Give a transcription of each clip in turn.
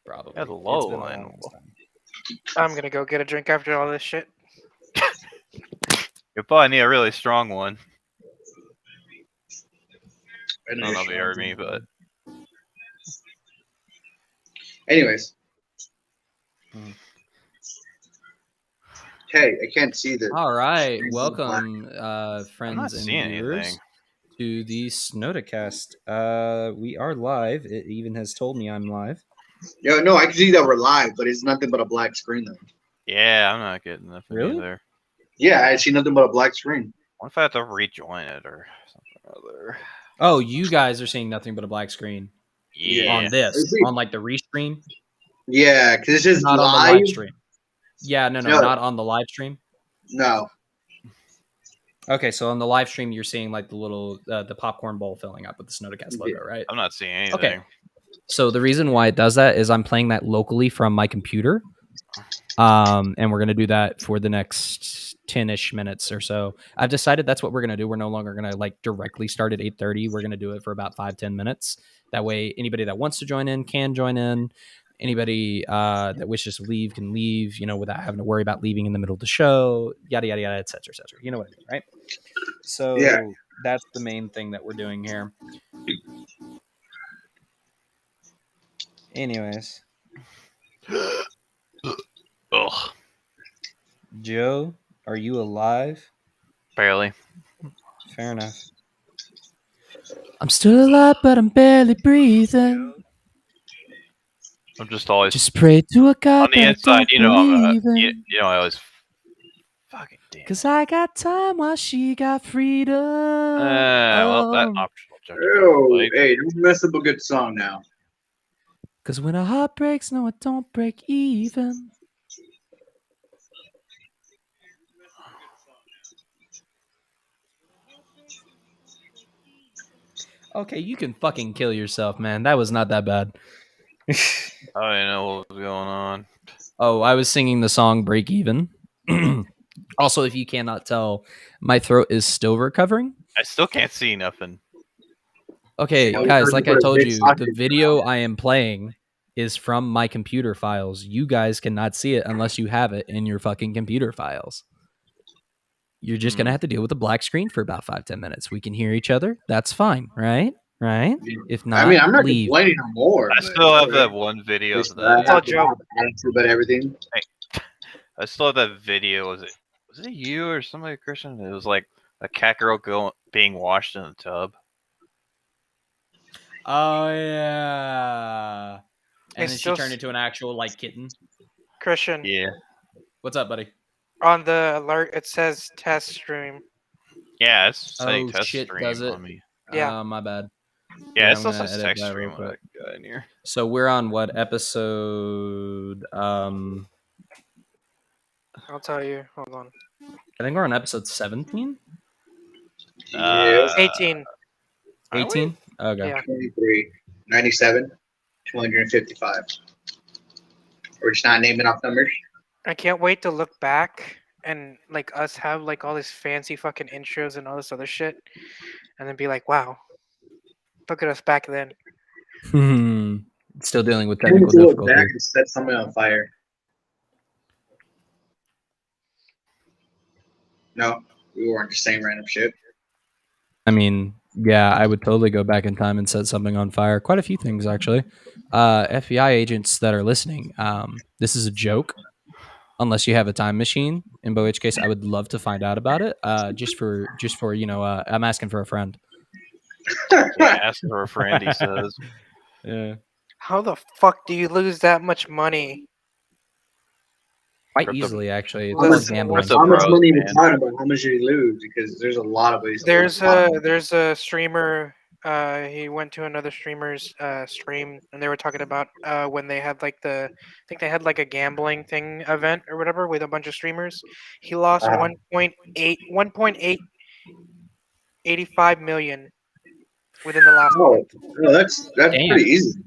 Probably. That's It's low been a line. long time. I'm gonna go get a drink after all this shit. You probably need a really strong one. I I don't know if you heard me, but anyways. Hmm. Hey, I can't see the. All right, welcome, friends and seeing viewers, anything. to the Snodacast. We are live. It even has told me I'm live. Yo, no, I can see that we're live, but it's nothing but a black screen though. Yeah, I'm not getting nothing Really? either. Yeah, I see nothing but a black screen. What if I have to rejoin it or something or other? Oh, you guys are seeing nothing but a black screen Yeah. on this, Is it- on like the restream, Yeah, because it's just not live. on the live stream. Yeah, no, No. not on the live stream. No. Okay, so on the live stream, you're seeing like the little the popcorn bowl filling up with the Snodacast logo, right? I'm not seeing anything. Okay. So the reason why it does that is I'm playing that locally from my computer. And we're going to do that for the next 10-ish minutes or so. I've decided that's what we're going to do. We're no longer going to like directly start at 8:30. We're going to do it for about 5-10 minutes. That way, anybody that wants to join in can join in. Anybody that wishes to leave can leave, without having to worry about leaving in the middle of the show, yada, yada, yada, et cetera, et cetera. You know what I mean, right? So Yeah. that's the main thing that we're doing here. Anyways. Ugh. Joe, are you alive? Barely. Fair enough. I'm still alive, but I'm barely breathing. I'm just always Just pray to a God on the that inside. I don't believe in. I always fucking damn. Cause I got time while she got freedom. Well, that optional objective. Oh, hey, don't mess up a good song now. Cause when a heart breaks, no, it don't break even. Okay, you can fucking kill yourself, man. That was not that bad. I didn't know what was going on. Oh, I was singing the song Break Even. Also, if you cannot tell, my throat is still recovering. I still can't see nothing. Okay, Yeah, guys, like I told big you, the socket. video I am playing is from my computer files. You guys cannot see it unless you have it in your fucking computer files. You're just going to have to deal with the black screen for about 5-10 minutes. We can hear each other. That's fine, right? Right? If not, I mean, I'm not leave. complaining no more. I still have that one video of that. It's all joke. About everything. I still have that video. Was it you or somebody, Christian? It was like a cat girl being washed in a tub. Oh, yeah. And It's then she still turned into an actual, like, kitten. Christian, Yeah. What's up, buddy? on the alert it says test stream. Yeah, it's saying Oh, test shit, stream does it? on me. Yeah. My bad. Yeah, Yeah, it still I'm gonna says edit text that stream real when I quick. got in here. So we're on what episode? I'll tell you. Hold on. I think we're on episode 17? Yeah. 18. 18? Okay. Yeah. 23, 97, 255. We're just not naming off numbers. I can't wait to look back and like us have like all this fancy fucking intros and all this other shit, and then be like, wow, look at us back then. Still dealing with I need technical to look difficulty. back and set something on fire. No, we weren't just saying random shit. I mean, yeah, I would totally go back in time and set something on fire. Quite a few things, actually. FBI agents that are listening, this is a joke. Unless you have a time machine, in which case I would love to find out about it. Just for I'm asking for a friend. Yeah, ask for a friend, he says. Yeah. How the fuck do you lose that much money? Quite Crypto- easily, actually. It's How called much- gambling. crypto- How much Bros, money are we man. talking about? How much did he lose? Because there's a lot of ways. to There's lose. a streamer. He went to another streamer's stream, and they were talking about when they had like I think they had like a gambling thing event or whatever with a bunch of streamers. He lost 1.85 million within the last Oh, month. no, that's Damn. pretty easy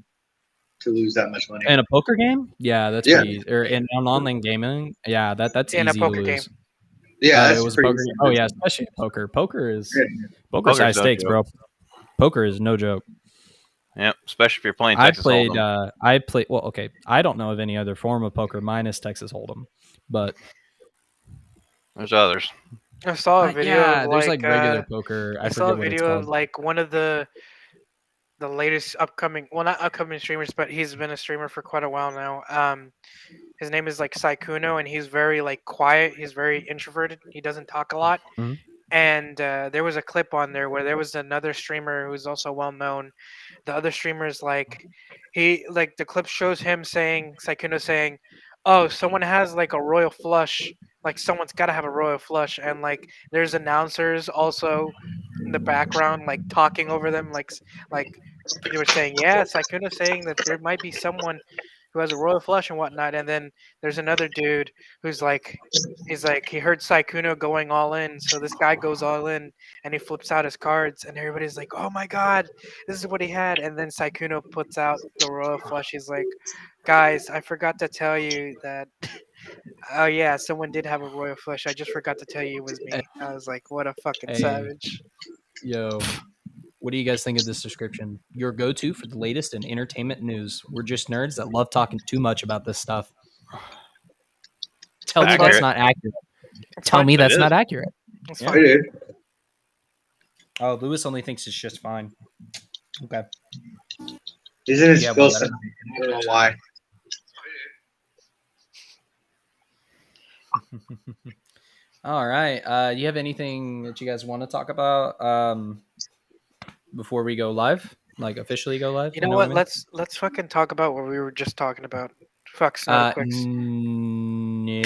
to lose that much money. In a poker game? Yeah, that's Yeah. pretty easy. Or in online gaming? Yeah, that's In a easy poker to game. lose. Yeah, that's it was a pretty poker. easy. Oh yeah, especially poker. Poker's Yeah. poker's Poker's high no stakes, joke. bro. Poker is no joke. Yep, especially if you're playing I Texas played. Hold'em. I played. Well, okay. I don't know of any other form of poker minus Texas Hold'em, but There's others. I saw a video yeah, of there's like regular poker. I I saw forget a what it's video of called. like one of the latest upcoming, well, not upcoming streamers, but he's been a streamer for quite a while now. His name is like Saikuno, and he's very like quiet. He's very introverted. He doesn't talk a lot. Mhm. And there was a clip on there where there was another streamer who's also well known. The other streamer's like, the clip shows him saying, Saikuno saying, "Oh, someone has like a royal flush. Like someone's got to have a royal flush." And like there's announcers also in the background, like talking over them, like they were saying, "Yeah, Saikuno saying that there might be someone who has a royal flush and whatnot." And then there's another dude who's like, he's like, he heard Saikuno going all in, so this guy goes all in and he flips out his cards, and everybody's like, "Oh my god, this is what he had." And then Saikuno puts out the royal flush. He's like, "Guys, I forgot to tell you that." Oh yeah, someone did have a royal flush. I just forgot to tell you it was me. I was like, what a fucking Hey. savage. Yo, what do you guys think of this description? Your go-to for the latest in entertainment news. We're just nerds that love talking too much about this stuff. Tell me that's Accurate. not accurate. It's Tell fine. me It that's is. not accurate. It's Yeah. fine. It is. Oh, Lewis only thinks it's just fine. Okay. He's in his Yeah, skill well, set. I don't know why. All right. You have anything that you guys want to talk about before we go live? Like officially go live? You know what? I mean? Let's fucking talk about what we were just talking about. Fuck Snodacast. No.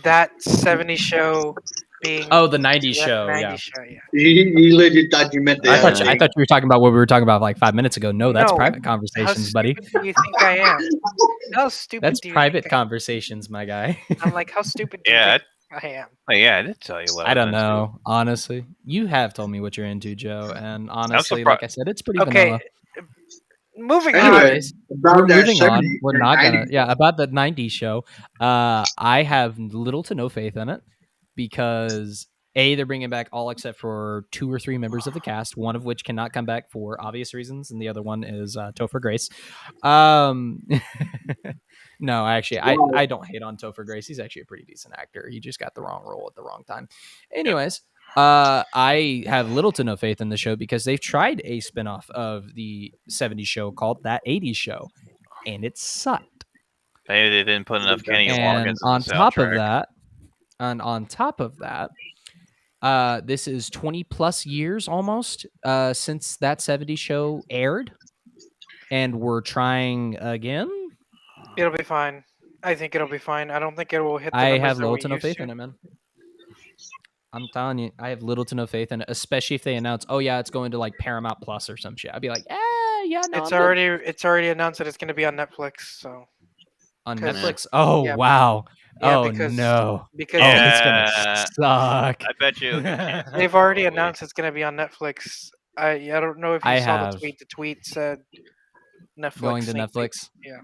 That 70 show being Oh, the 90s that show. 90 Yeah. show, yeah. You legit thought you meant the I other thought thing. you were talking about what we were talking about like 5 minutes ago. No, that's No. private How conversations, buddy. stupid do you think I am? How stupid That's do you private think I am? conversations, my guy. I'm like, how stupid do you Yeah, think I am? yeah, I did tell you what I don't was into. know. Honestly, you have told me what you're into, Joe, and honestly, surprised. like I said, it's pretty Okay, vanilla. moving on. Anyway, Anyways, about we're that moving on. 70 We're or not gonna. 90. Yeah, about the 90s show. I have little to no faith in it because they're bringing back all except for 2 or 3 members of the cast, one of which cannot come back for obvious reasons, and the other one is Topher Grace. No, actually, I don't hate on Topher Grace. He's actually a pretty decent actor. He just got the wrong role at the wrong time. Anyways. I have little to no faith in the show because they've tried a spinoff of the 70s show called That 80s Show, and it sucked. Maybe they didn't put enough Kenny And Loggins on in the top of soundtrack. that, this is 20 plus years almost since That 70s Show aired, and we're trying again. It'll be fine. I think it'll be fine. I don't think it will hit the I numbers have that little we to no used faith to. in it, man. I'm telling you, I have little to no faith in it, especially if they announce, oh yeah, it's going to like Paramount Plus or some shit. I'd be like, yeah, no, It's I'm good. it's already announced that it's going to be on Netflix. So On 'cause- Netflix. Oh yeah, wow. yeah, Oh because no. because Oh, Yeah. it's gonna suck. I bet you. it'll get canceled they've already probably. announced it's going to be on Netflix. I don't know if you I saw have. the tweet. The tweet said Netflix Going to sneak peek. Netflix. Yeah.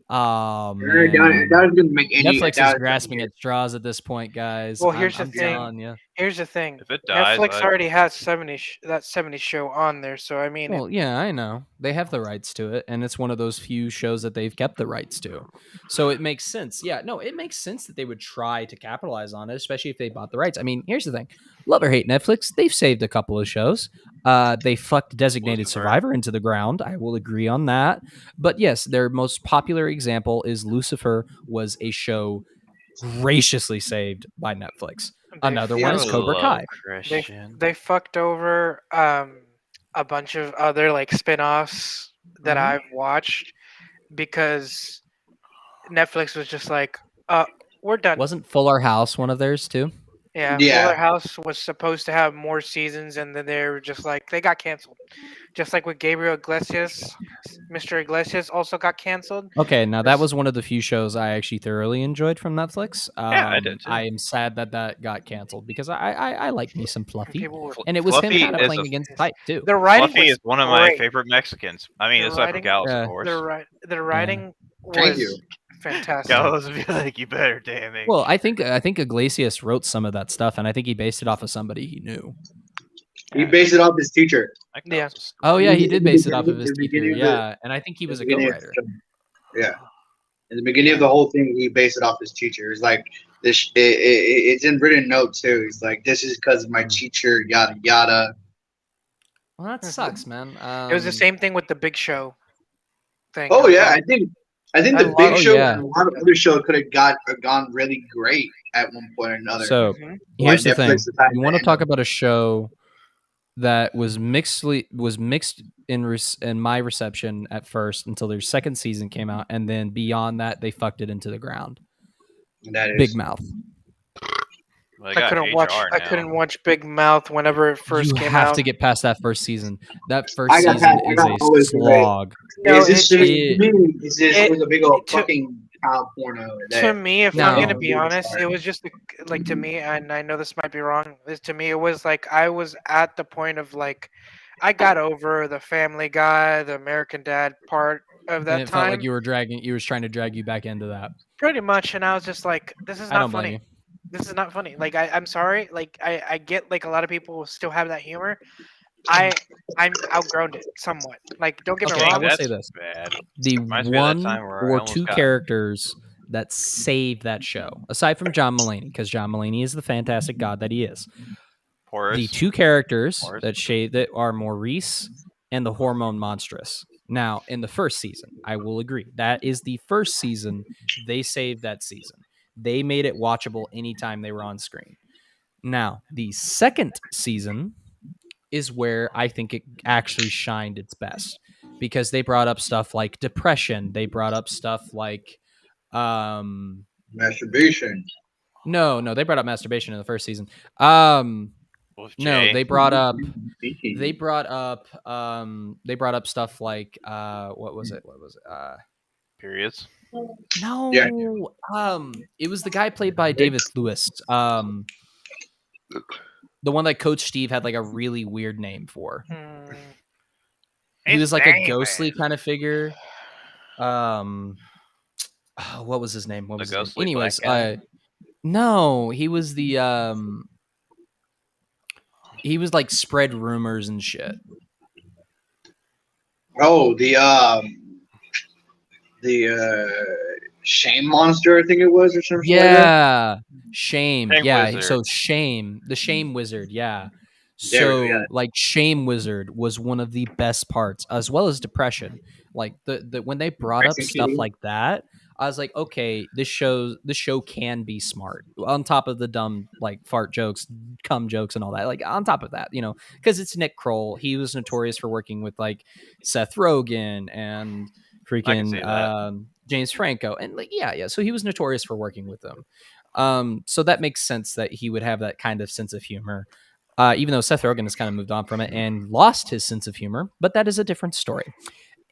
Oh That man. was gonna make any. Netflix that is was grasping gonna at straws at this point, guys. Well, here's the I'm thing. telling you. Here's the thing. If it dies, Netflix already has 70 that 70 show on there. So I mean, Well, yeah, I know. They have the rights to it, and it's one of those few shows that they've kept the rights to. So it makes sense. Yeah, no, it makes sense that they would try to capitalize on it, especially if they bought the rights. I mean, here's the thing. Love or hate Netflix, they've saved a couple of shows. They fucked Designated Lucifer. Survivor into the ground. I will agree on that. But yes, their most popular example is Lucifer was a show graciously saved by Netflix. Another one is Cobra Hello, Kai. Christian. they fucked over a bunch of other like spin-offs that Mhm. I've watched because Netflix was just like, we're done. Wasn't Fuller House one of theirs too? Yeah, Yeah. Fuller House was supposed to have more seasons, and then they were just like, they got canceled. Just like with Gabriel Iglesias, Mr. Iglesias also got canceled. Okay, now that There's- was one of the few shows I actually thoroughly enjoyed from Netflix. Yeah, I did too. I am sad that got canceled because I like me some Fluffy, People were, and it was Fluffy him kind of is playing a- against type too. the writing Fluffy was is one of my great. favorite Mexicans. I mean, The aside from writing- Gallus, Yeah. of course. The writing Thank was you. fantastic. Gallus would be like, you better damn it. Well, I think Iglesias wrote some of that stuff, and I think he based it off of somebody he knew. He based it off his teacher. Like, Yeah. that was Oh yeah, he In did the base it off of beginning- his in the teacher. beginning of the- Yeah, and I think he in was the a beginning of co-writer. the show. Yeah. In the beginning of the whole thing, he based it off his teacher. It's like this. It's in written note too. He's like, "This is because of my teacher." Yada yada. Well, that Mhm. sucks, man. It was the same thing with the Big Show thing. Oh as yeah, well. I think I the Big love- Show yeah. and a lot of other shows could have gone really great at one point or another. So Mhm. here's the Netflix thing: decided you to want to end talk them. about a show that was mixed in my reception at first until their second season came out, and then beyond that, they fucked it into the ground. That is Big Mouth. Well, they I got couldn't watch. HR I now. couldn't watch Big Mouth whenever it first You came have out. to get past that first season. That first I got season past- I is got a always the way. slog. No, Is this it shit just- it- to me? It was a big old to- fucking child porno. To me, if No. I'm gonna be honest, it was just like to me, and I know this might be wrong. To me, it was like I was at the point of like, I got over the Family Guy, the American Dad part of that And it time, felt like you was trying to drag you back into that. pretty much, and I was just like, this is I not don't blame funny. you. This is not funny. Like I'm sorry. Like I get like a lot of people still have that humor. I'm outgrown it somewhat. Like don't get me Okay, I wrong. will That's say this. bad. The Reminds me of that one time where I or almost two got- characters that saved that show, aside from John Mulaney, because John Mulaney is the fantastic god that he is. Horace. The two characters Horace. that are Maurice and the Hormone Monstrous. Now, in the first season, I will agree. That is the first season. They saved that season. They made it watchable anytime they were on screen. Now, the second season is where I think it actually shined its best because they brought up stuff like depression. They brought up stuff like Masturbation. no, they brought up masturbation in the first season. Wolf No, J. they brought up stuff like what was it? Periods. No. Yeah. It was the guy played by David Lewis. The one that Coach Steve had like a really weird name for. He His was like a name ghostly is- kind of figure. What was his name? What The was his name? ghostly Anyways, black guy? no, he was the he was like spread rumors and shit. Oh, the shame monster, I think it was, or something. Like that. Yeah. Shame. Shame Yeah. Wizard. So Shame, the Shame Wizard. Yeah. There we So go. like Shame Wizard was one of the best parts, as well as Depression. Like the when they brought up stuff Executing. like that, I was like, okay, this show can be smart. On top of the dumb like fart jokes, cum jokes, and all that. Like on top of that, because it's Nick Kroll. He was notorious for working with like Seth Rogen and see freaking that. James Franco, and like yeah. So he was notorious for working with them. So that makes sense that he would have that kind of sense of humor. Even though Seth Rogen has kind of moved on from it and lost his sense of humor, but that is a different story.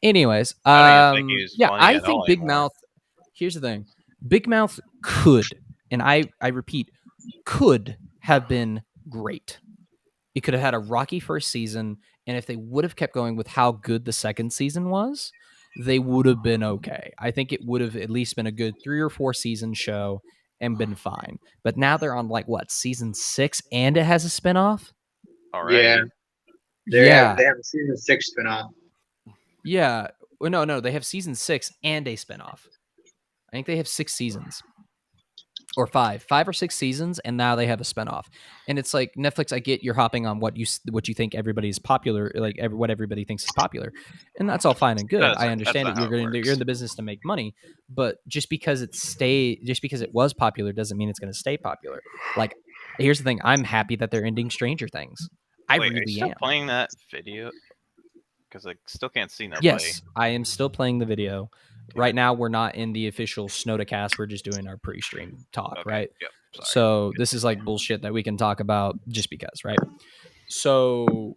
Anyways, I don't even think he's yeah, funny I at think all Big anymore. Mouth. Here's the thing: Big Mouth could, and I repeat, could have been great. It could have had a rocky first season, and if they would have kept going with how good the second season was, they would have been okay. I think it would have at least been a good 3 or 4 season show and been fine. But now they're on like what, season 6, and it has a spinoff? Alright. Yeah. They have a season 6 spinoff. Yeah. Well, no, they have season 6 and a spinoff. I think they have 6 seasons. Or 5 or 6 seasons, and now they have a spinoff. And it's like, Netflix, I get you're hopping on what you think everybody's popular, like what everybody thinks is popular, and that's all fine and good. I understand that's it. not how it You're in the business to make money, but just because it was popular doesn't mean it's going to stay popular. Like, here's the thing: I'm happy that they're ending Stranger Things. I Wait, are you really still am. playing that video? Because I still can't see nobody. Yes, I am still playing the video. Right now, we're not in the official Snodacast. We're just doing our pre-stream talk, Okay, right? Yep. Sorry. So this is like bullshit that we can talk about just because, right? So,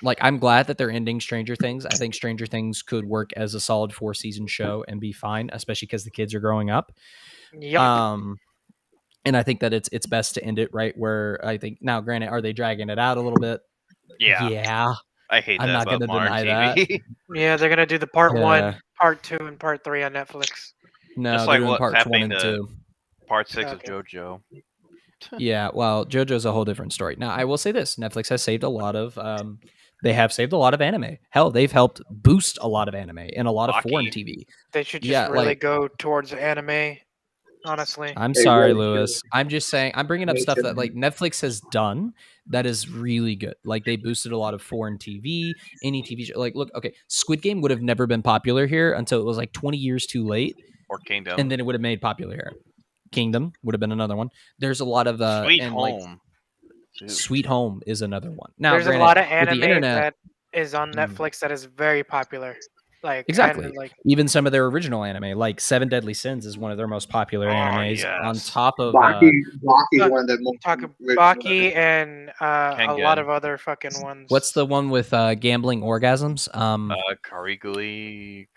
like, I'm glad that they're ending Stranger Things. I think Stranger Things could work as a solid 4-season show and be fine, especially because the kids are growing up. Yep. And I think that it's best to end it right where I think now, granted, are they dragging it out a little bit? yeah. I hate I'm that not about gonna modern deny TV. Yeah, they're gonna do the part Yeah. 1, part 2, and part 3 on Netflix. No, Just they're like doing what's parts 1 happening and to 2. Part 6 Okay. of JoJo. Yeah, well, JoJo's a whole different story. Now, I will say this: Netflix has saved a lot of. They have saved a lot of anime. Hell, they've helped boost a lot of anime and a lot of foreign Baki. TV. They should just Yeah, really like go towards anime. Honestly, I'm They sorry, really Lewis. I'm just saying. I'm bringing up They stuff should. that like Netflix has done that is really good. Like they boosted a lot of foreign TV, any TV show. Like, look, okay, Squid Game would have never been popular here until it was like 20 years too late, Or Kingdom. and then it would have made popular here. Kingdom would have been another one. There's a lot of Sweet and Home. like Dude. Sweet Home is another one. Now, there's a granted, lot of with the anime internet, that is on Netflix that is very popular. Like exactly. and like Even some of their original anime, like Seven Deadly Sins, is one of their most popular Oh, animes. On yes. top of Baki is Uh, one of the most talk rich- Baki and a lot Kengan. of other fucking ones. what's the one with gambling orgasms? Kariguli.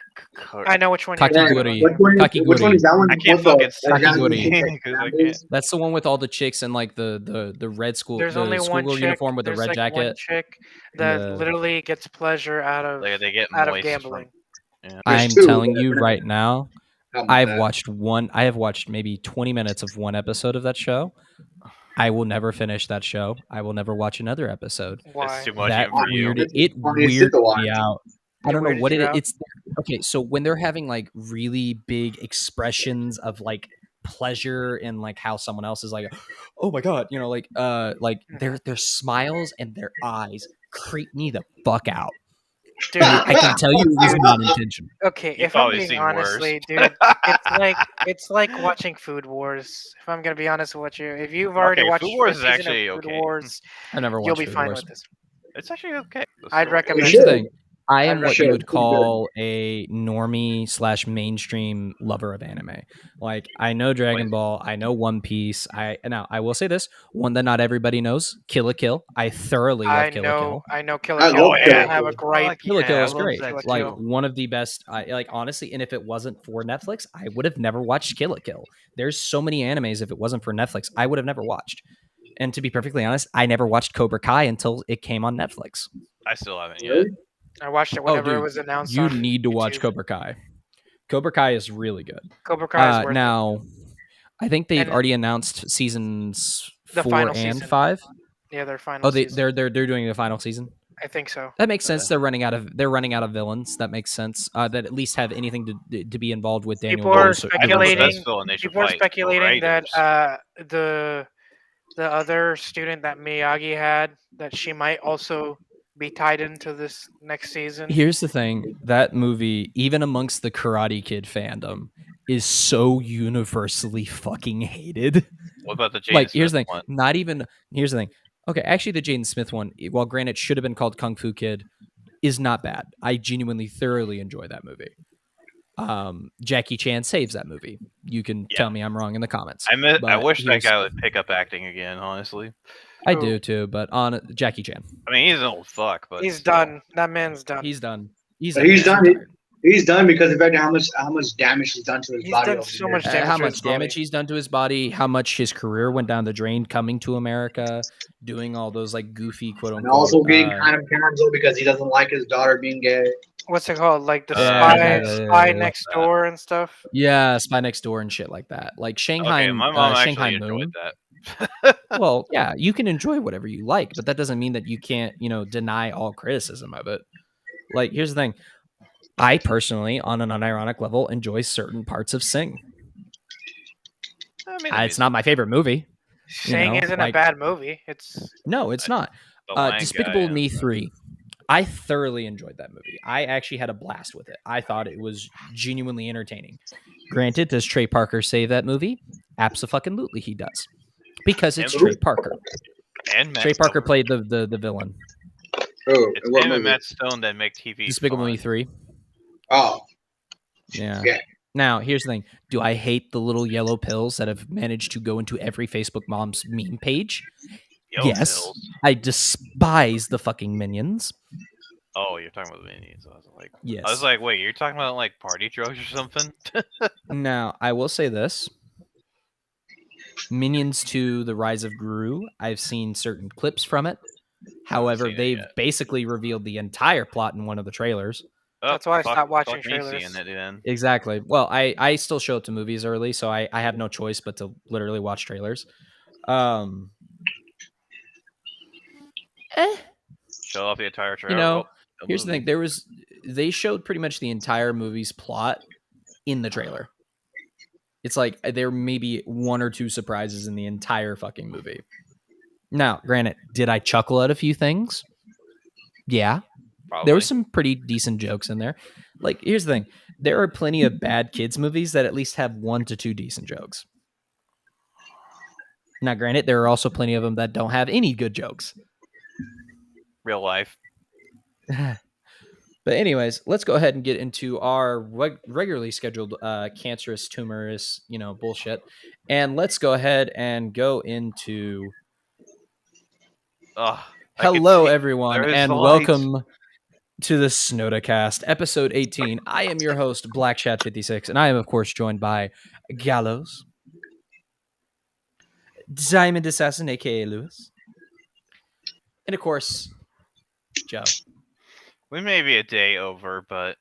I know which one you're talking about. Kakiguri. Which one, Kakiguri. which one is that one? I can't with the fucking say Kakiguri. because I can't. That's the one with all the chicks in like the red school, There's the only one schoolgirl chick. uniform with the There's red like one jacket. chick and that the- literally gets pleasure out of They get out of moist gambling. Yeah. I'm There's two, telling but you they're right now, not I have that. watched one. I have watched maybe 20 minutes of one episode of that show. I will never finish that show. I will never watch another episode. Why? It's too much That for you. weirded It's it funny as shit weirded to watch. me out. I It don't know weirded what you it out? it's okay. So when they're having like really big expressions of like pleasure and like how someone else is like, oh my god, like their smiles and their eyes creep me the fuck out. Dude, I can tell you it was not intentional. okay, You've if I'm probably being seen honestly, worse. dude, it's like watching Food Wars. If I'm gonna be honest with you, if you've already Okay, watched Food Wars a is season of actually Food okay. Wars, I never watched you'll be Food fine Wars. with this. It's actually okay. I'd recommend Here's the Sure. thing. I am I'd what you recommend would it. Pretty good. call a normie / mainstream lover of anime. Like I know Dragon Ball, I know One Piece. I will say this: one that not everybody knows, Kill la Kill. I thoroughly love Kill la Kill. I know Kill I la Kill. love I Kill la have a Kill. gripe. Kill la Kill I is love great. that Kill la Like Kill. one of the best. Like honestly, and if it wasn't for Netflix, I would have never watched Kill la Kill. There's so many animes. If it wasn't for Netflix, I would have never watched. And to be perfectly honest, I never watched Cobra Kai until it came on Netflix. I still haven't yet. Really? I watched it Oh, whenever it dude, was announced. you on need to watch YouTube. Cobra Kai. Cobra Kai is really good. Cobra Kai is worth it. Now, I think they've And already announced seasons The 4 final and season. 5. Yeah, their final Oh, season. they're doing the final season. I think so. That makes sense. They're running out of villains. That makes sense. That at least have anything to be involved with Daniel. People are DeRusso- I know the speculating. best villain they should People are fight, speculating that Raiders. the other student that Miyagi had, that she might also be tied into this next season. Here's the thing: that movie, even amongst the Karate Kid fandom, is so universally fucking hated. What about the Jaden Like, here's the Smith thing: one? not even. Here's the thing. Okay, actually, the Jaden Smith one, while granted should have been called Kung Fu Kid, is not bad. I genuinely, thoroughly enjoy that movie. Jackie Chan saves that movie. You can Yeah. tell me I'm wrong in the comments. I but wish that here's- guy would pick up acting again. Honestly, I Who? do too, but on Jackie Chan, I mean he's an old fuck, but He's still. done. That man's done. he's done. But he's done. retired. He's done because of the fact how much damage he's done to his He's body. done over so the much years. damage How to much his damage body. he's done to his body, how much his career went down the drain coming to America, doing all those like goofy quote And unquote. also getting kind of canceled because he doesn't like his daughter being gay. What's it called? Like the Yeah, spy next door and stuff. yeah, Spy Next Door and shit like that. Like Shanghai, Okay, my mom Shanghai actually enjoyed Moon. that. Well, yeah, you can enjoy whatever you like, but that doesn't mean that you can't, deny all criticism of it. Like, here's the thing. I personally, on an unironic level, enjoy certain parts of Sing. I mean, It's not my favorite movie. Sing isn't a like- bad movie. It's No, it's not. the Lion Despicable guy, Me 3. I thoroughly enjoyed that movie. I actually had a blast with it. I thought it was genuinely entertaining. Granted, does Trey Parker save that movie? Absolutely, he does. Because it's And- Trey Parker. and Matt Trey Parker Stone. played the villain. Oh, It's what him and movie? Matt Stone that make TV. Despicable fun. Me 3. Oh, Yeah. Yeah. Now, here's the thing. Do I hate the little yellow pills that have managed to go into every Facebook mom's meme page? Yellow Yes. Pills. I despise the fucking minions. Oh, you're talking about the minions. I Yes. was like, wait, you're talking about like party drugs or something? Now, I will say this. Minions 2, The Rise of Gru, I've seen certain clips from it. However, seen it they've yet. basically revealed the entire plot in one of the trailers. Oh, That's why I stopped watching fuck me trailers. seeing it then. Exactly. Well, I still show up to movies early, so I have no choice but to literally watch trailers. Um, Show off the entire trailer. you know, a here's the movie. thing: they showed pretty much the entire movie's plot in the trailer. It's like there may be one or two surprises in the entire fucking movie. Now, granted, did I chuckle at a few things? Yeah. Probably. There were some pretty decent jokes in there. Like, here's the thing. There are plenty of bad kids movies that at least have 1 to 2 decent jokes. Now, granted, there are also plenty of them that don't have any good jokes. Real life. But anyways, let's go ahead and get into our regularly scheduled cancerous, tumorous, bullshit. And let's go ahead and go into... Ugh, Hello, everyone, There is and the light. welcome to the Snodacast, episode 18. I am your host, BlackShat56, and I am, of course, joined by Gallows, Diamond Assassin, a.k.a. Lewis, and, of course, Joe. We may be a day over, but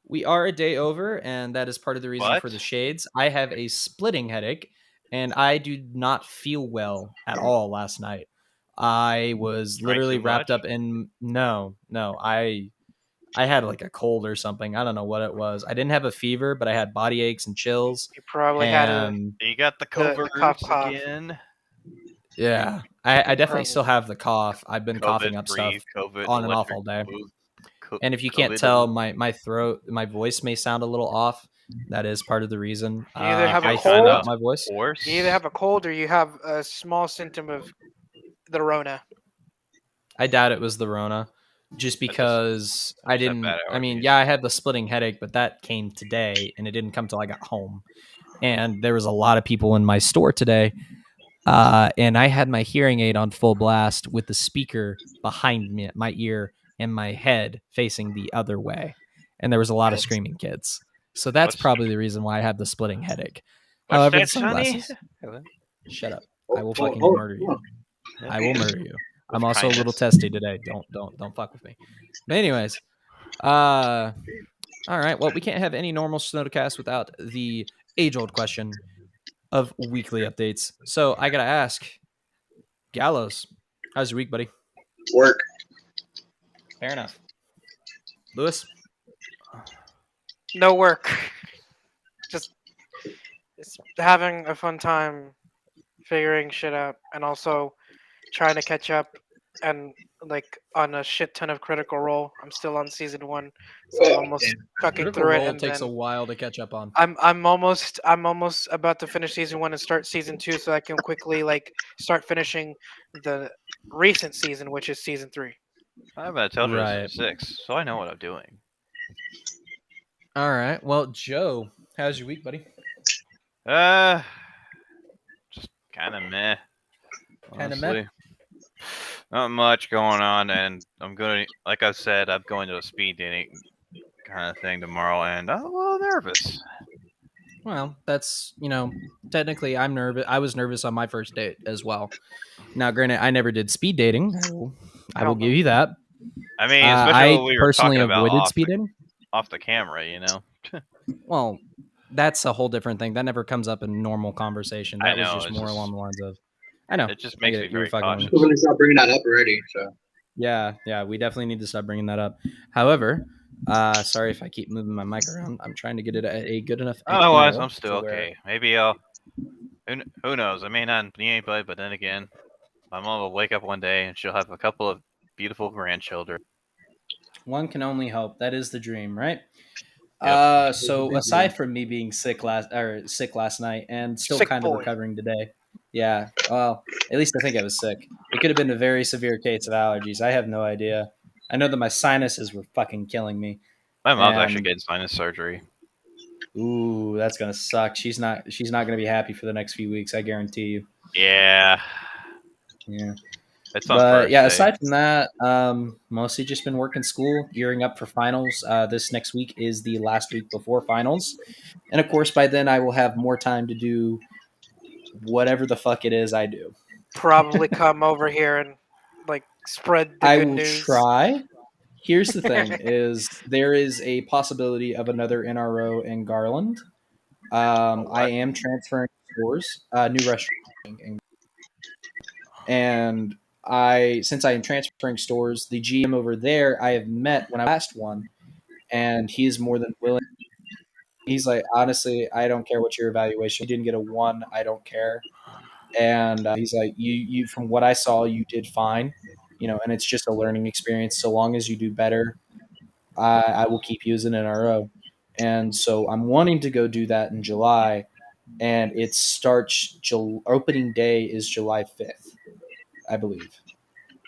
We are a day over, and that is part of the reason for What? the shades. I have a splitting headache, and I do not feel well at all last night. I was Drank literally too wrapped much? up in... No, I had like a cold or something. I don't know what it was. I didn't have a fever, but I had body aches and chills. You probably had a And you got the The coverts cough. again. yeah, I definitely Probably. still have the cough. I've been coughing up COVID-free, stuff COVID on and off electric all day. booth, And if you can't tell, my throat, my voice may sound a little off. That is part of the reason. You either have a I cold- threw out my voice. Horse. You either have a cold or you have a small symptom of the Rona. I doubt it was the Rona, just because I just have didn't. bad I mean, allergies. yeah, I had the splitting headache, but that came today, and it didn't come till I got home. And there was a lot of people in my store today, and I had my hearing aid on full blast with the speaker behind me, my ear, and my head facing the other way. And there was a lot of screaming kids. So that's What's- probably the reason why I had the splitting headache. What's However, that, the sunglasses. Sonny? Shut up. I will Oh, fucking oh, murder you. I will murder you. I'm With also a little kindness. testy today. Don't fuck with me. But anyways, all right. Well, we can't have any normal Snowcast without the age-old question of weekly updates. So I gotta ask, Gallows, how's your week, buddy? Work. Fair enough. Lewis, No work. Just having a fun time figuring shit out and also trying to catch up and like on a shit ton of Critical Role. I'm still on season 1, so I'm almost fucking Critical through it. Role And takes a then while to catch up on. I'm almost about to finish season 1 and start season 2, so I can quickly like start finishing the recent season, which is season 3. I'm at Telltale Right. 6, so I know what I'm doing. All right. Well, Joe, how's your week, buddy? Just kind of meh. Kinda meh? honestly. Not much going on, and I'm going. Like I said, I'm going to a speed dating kind of thing tomorrow, and I'm a little nervous. Well, that's, technically I'm nervous. I was nervous on my first date as well. Now, granted, I never did speed dating. I will Hell give no. you that. I mean, especially I what we were personally talking about avoided speed dating. off the camera, you know. Well, that's a whole different thing. That never comes up in normal conversation. I That was know, just it's more just- along the lines of, I know. It just I makes get me it. You were very fucking with me. cautious. We're gonna start bringing that up already. So Yeah, we definitely need to stop bringing that up. However, sorry if I keep moving my mic around. I'm trying to get it at a good enough Otherwise, angle I'm still to where- okay. Maybe I'll. Who knows? I may not be anybody, but then again, my mom will wake up one day and she'll have a couple of beautiful grandchildren. One can only hope. That is the dream, right? Yep. So aside from me being sick last night and still Sick kind of boy. recovering today, yeah. Well, at least I think I was sick. It could have been a very severe case of allergies. I have no idea. I know that my sinuses were fucking killing me. My mom's actually And- getting sinus surgery. Ooh, that's gonna suck. She's not gonna be happy for the next few weeks. I guarantee you. Yeah, Yeah. it's on But first yeah, day. aside from that, mostly just been working school, gearing up for finals. This next week is the last week before finals, and of course, by then I will have more time to do whatever the fuck it is I do. Probably come over here and like spread the I good will news. try. Here's the thing: is there is a possibility of another NRO in Garland. I am transferring stores, new restaurant. And since I am transferring stores, the GM over there I have met when I last one, and he is more than willing. He's like, honestly, I don't care what your evaluation. You didn't get a 1, I don't care. And he's like, you from what I saw, you did fine, and it's just a learning experience. So long as you do better, I will keep you as an NRO. And so I'm wanting to go do that in July, and it starts. Opening day is July 5th, I believe.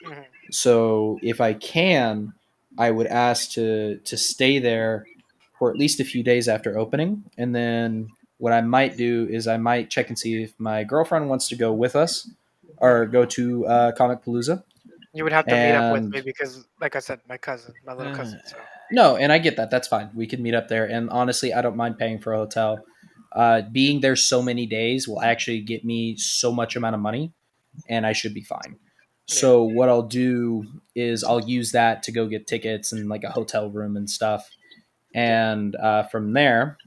Mhm. So if I can, I would ask to stay there for at least a few days after opening, and then what I might do is I might check and see if my girlfriend wants to go with us or go to Comic Palooza. You would have to meet up with And me because, like I said, my little cousin. So no, and I get that. That's fine. We can meet up there. And honestly, I don't mind paying for a hotel. Being there so many days will actually get me so much amount of money, and I should be fine. yeah, So what I'll do is I'll use that to go get tickets and like a hotel room and stuff. And from there,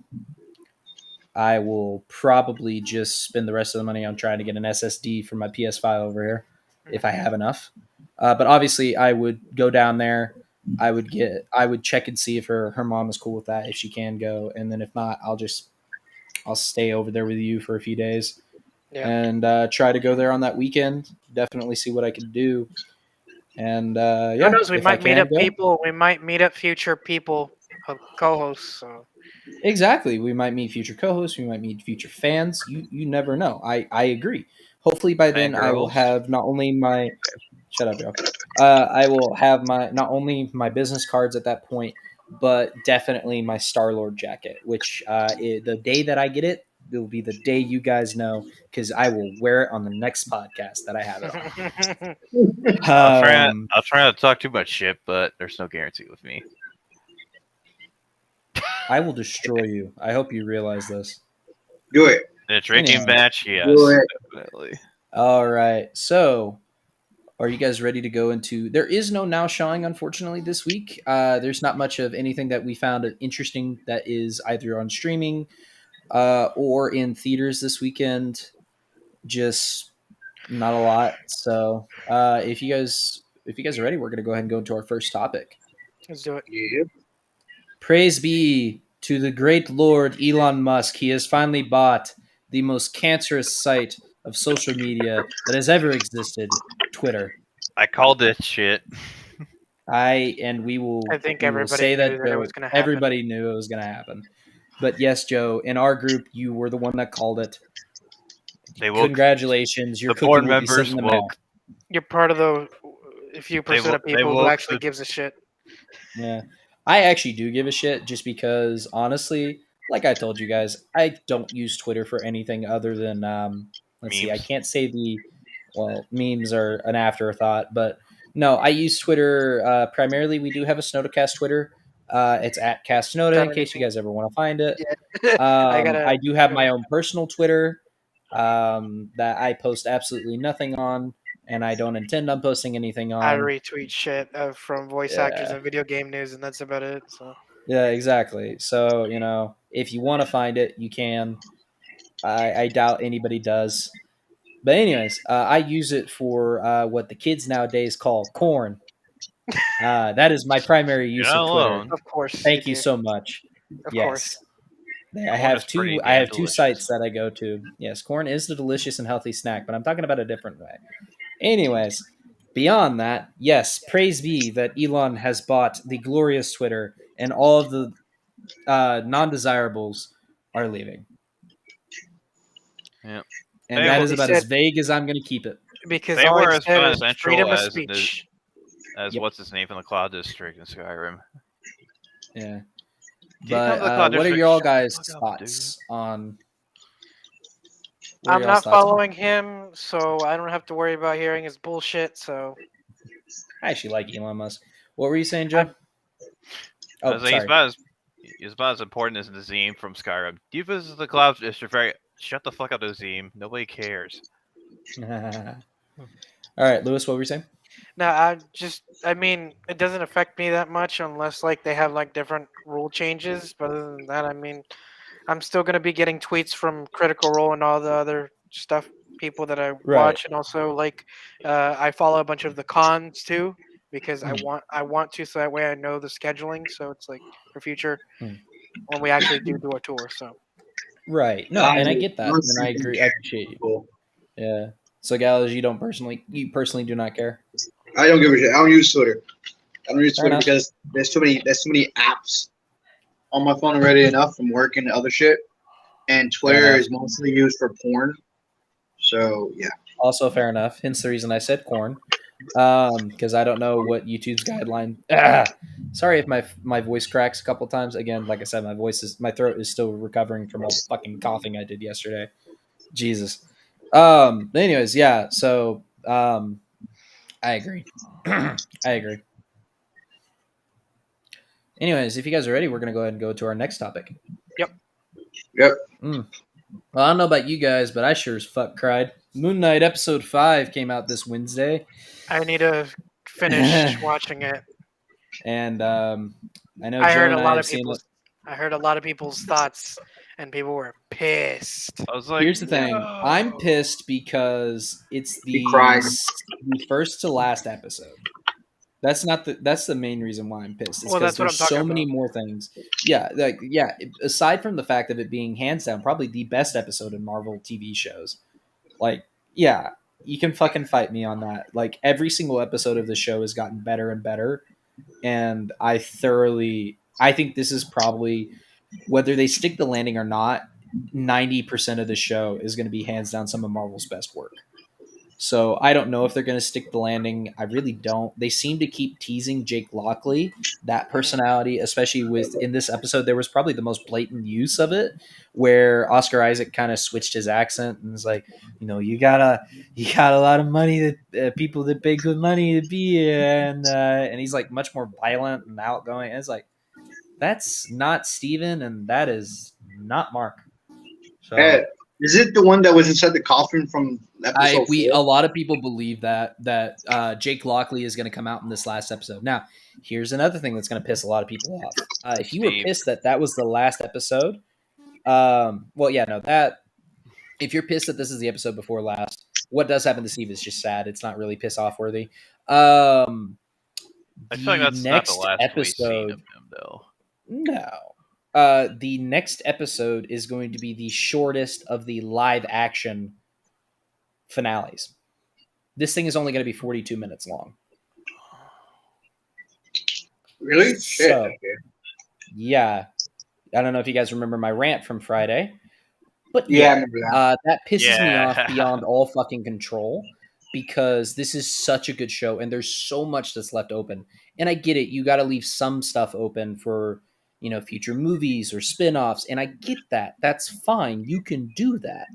I will probably just spend the rest of the money on trying to get an SSD for my PS5 over here if I have enough. But obviously, I would go down there. I would check and see if her mom is cool with that, if she can go, and then if not, I'll stay over there with you for a few days yeah. and try to go there on that weekend. Definitely see what I can do, and Who yeah, knows? We if I might meet can up go, people. We might meet up future people, co-hosts. So exactly. We might meet future co-hosts. We might meet future fans. You never know. I agree. Hopefully by then I will Fangirls. have not only my shut up, Joe. I will have my not only my business cards at that point, but definitely my Star Lord jacket. Which the day that I get it, will be the day you guys know because I will wear it on the next podcast that I have it on. I'll try not to talk too much shit, but there's no guarantee with me. I will destroy you. I hope you realize this. Do it. In a drinking Anyways. match, Do yes, it. definitely. All right. So, are you guys ready to go into? There is no now showing, unfortunately, this week. There's not much of anything that we found interesting that is either on streaming or in theaters this weekend. Just not a lot. So, if you guys are ready, we're gonna go ahead and go into our first topic. let's do it. Yeah. Praise be to the great Lord Elon Musk. He has finally bought the most cancerous site of social media that has ever existed, Twitter. I called this shit. We I will think we will everybody say knew that that it Joe. was going to happen. Everybody knew it was going to happen. But yes, Joe, in our group, you were the one that called it. They woke. Congratulations, your The cookie board will be sent members in the woke. mail. You're part of the few percent of they people who woke actually the- gives a shit. Yeah, I actually do give a shit just because, honestly, like I told you guys, I don't use Twitter for anything other than let's see, I Memes. can't say memes are an afterthought, but no, I use Twitter primarily. We do have a Snodacast Twitter. It's at Cast Snoda Got in case you anything? guys ever want to find it. Yeah. I do have my own personal Twitter that I post absolutely nothing on, and I don't intend on posting anything I on. retweet shit from voice actors Yeah, and video game news, and that's about it. So yeah, exactly. So if you want to find it, you can. I doubt anybody does. But anyways, I use it for what the kids nowadays call corn. That is my primary You're use not of Twitter. alone. of course you Thank you do. so much. Of course. Yes. I Corn is have pretty two. I damn have two delicious. sites that I go to. Yes, corn is a delicious and healthy snack, but I'm talking about a different way. Anyways, beyond that, yes, praise be that Elon has bought the glorious Twitter, and all of the non-desirables are leaving, Yeah. and Hey, that well, is He about said as vague as I'm going to keep it. because they all were he as said is essential freedom of as speech. Yep. what's his name from the Cloud District in Skyrim. Yeah. Do you come to the Cloud What are District? y'all Shut the guys' fuck up, thoughts on? What are I'm y'all's not thoughts on? following him, so I don't have to worry about hearing his bullshit. So I actually like Elon Musk. What were you saying, Joe? I was like, Sorry. he's about as important as Nazim from Skyrim. Do you visit the Cloud District? Shut the fuck up, Nazim. Nobody cares. All right, Lewis, what were you saying? no, I mean, it doesn't affect me that much unless like they have like different rule changes. But other than that, I mean, I'm still gonna be getting tweets from Critical Role and all the other stuff people that I Right. watch, and also like I follow a bunch of the cons too because I want to, so that way I know the scheduling. So it's like for future Hmm. when we actually do a tour. So Right. No, and I get that, and I agree. I appreciate you. Cool. Yeah. So, Gallows, you personally do not care. I don't give a shit. I don't use Twitter. I don't use Fair Twitter enough. because there's too many apps on my phone already enough from work and other shit. And Twitter enough. is mostly used for porn. So yeah. Also, fair enough. Hence the reason I said corn, because I don't know what YouTube's guideline. Sorry if my voice cracks a couple times. Again, like I said, my throat is still recovering from all the fucking coughing I did yesterday. Jesus. But anyways, yeah. So, I agree. I agree. Anyways, if you guys are ready, we're gonna go ahead and go to our next topic. Yep. Well, I don't know about you guys, but I sure as fuck cried. Moon Knight episode 5 came out this Wednesday. I need to finish watching it. And I know I Joe heard and a I lot have of seen people's. it. I heard a lot of people's thoughts, and people were pissed. I was like, Here's the thing. no. I'm pissed because it's He cried. the first to last episode. That's the main reason why I'm pissed. It's Well, because that's what there's I'm talking so many about. more things. Yeah, aside from the fact of it being hands down probably the best episode in Marvel TV shows. Like, yeah, you can fucking fight me on that. Like every single episode of the show has gotten better and better, and I think this is probably, whether they stick the landing or not, 90% of the show is going to be hands down some of Marvel's best work. So I don't know if they're going to stick the landing. I really don't. They seem to keep teasing Jake Lockley, that personality, especially in this episode. There was probably the most blatant use of it, where Oscar Isaac kind of switched his accent and was like, you got a lot of money that people that pay good money to be here, and he's like much more violent and outgoing. And it's like, that's not Steven, and that is not Mark. So. Is it the one that was inside the coffin from episode 4? A lot of people believe that Jake Lockley is going to come out in this last episode. Now, here's another thing that's going to piss a lot of people off. If you were pissed that was the last episode, if you're pissed that this is the episode before last, what does happen to Steve is just sad. It's not really piss off worthy. I feel like that's not the last episode, we've seen of him, though. No. The next episode is going to be the shortest of the live action finales. This thing is only going to be 42 minutes long. Really? Shit. So, yeah. I don't know if you guys remember my rant from Friday. But yeah, I remember that. That pisses me off beyond all fucking control, because this is such a good show and there's so much that's left open. And I get it. You got to leave some stuff open for, future movies or spin-offs. And I get that. That's fine. You can do that.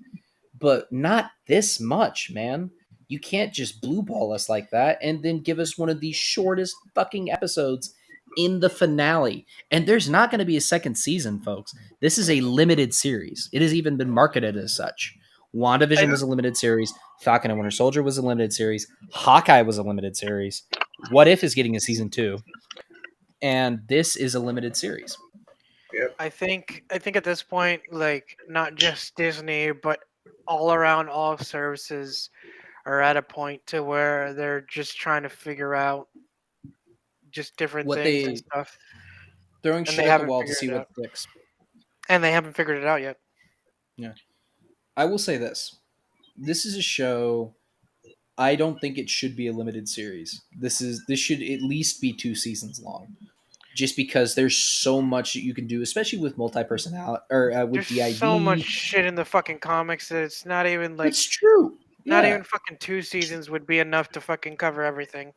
But not this much, man. You can't just blue ball us like that and then give us one of the shortest fucking episodes in the finale. And there's not going to be a second season, folks. This is a limited series. It has even been marketed as such. WandaVision was a limited series. Falcon and Winter Soldier was a limited series. Hawkeye was a limited series. What If is getting a season 2. And this is a limited series. Yep. I think at this point, like not just Disney, but all around all services are at a point to where they're just trying to figure out just different things and stuff. Throwing shit at the wall to see what sticks. And they haven't figured it out yet. Yeah. I will say this. This is a show, I don't think it should be a limited series. This should at least be 2 seasons long. Just because there's so much that you can do, especially with multi-personality or with there's DID. so much shit in the fucking comics that it's not even like. It's true. Not even fucking 2 seasons would be enough to fucking cover everything.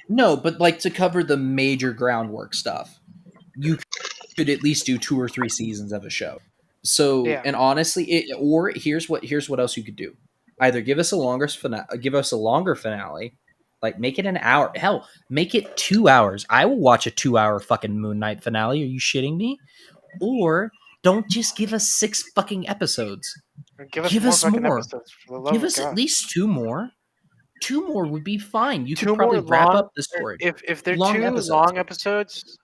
No, but like to cover the major groundwork stuff, you could at least do 2 or 3 seasons of a show. So, Yeah. And honestly, here's what else you could do. Either give us a longer finale, like make it an hour. Hell, make it 2 hours. I will watch a 2-hour fucking Moon Knight finale. Are you shitting me? Or don't just give us 6 fucking episodes. Give us more. Episodes, for the love give of us God. At least 2 more. 2 more would be fine. You 2 could probably more wrap long, up the story. If they're long 2 episodes. long episodes,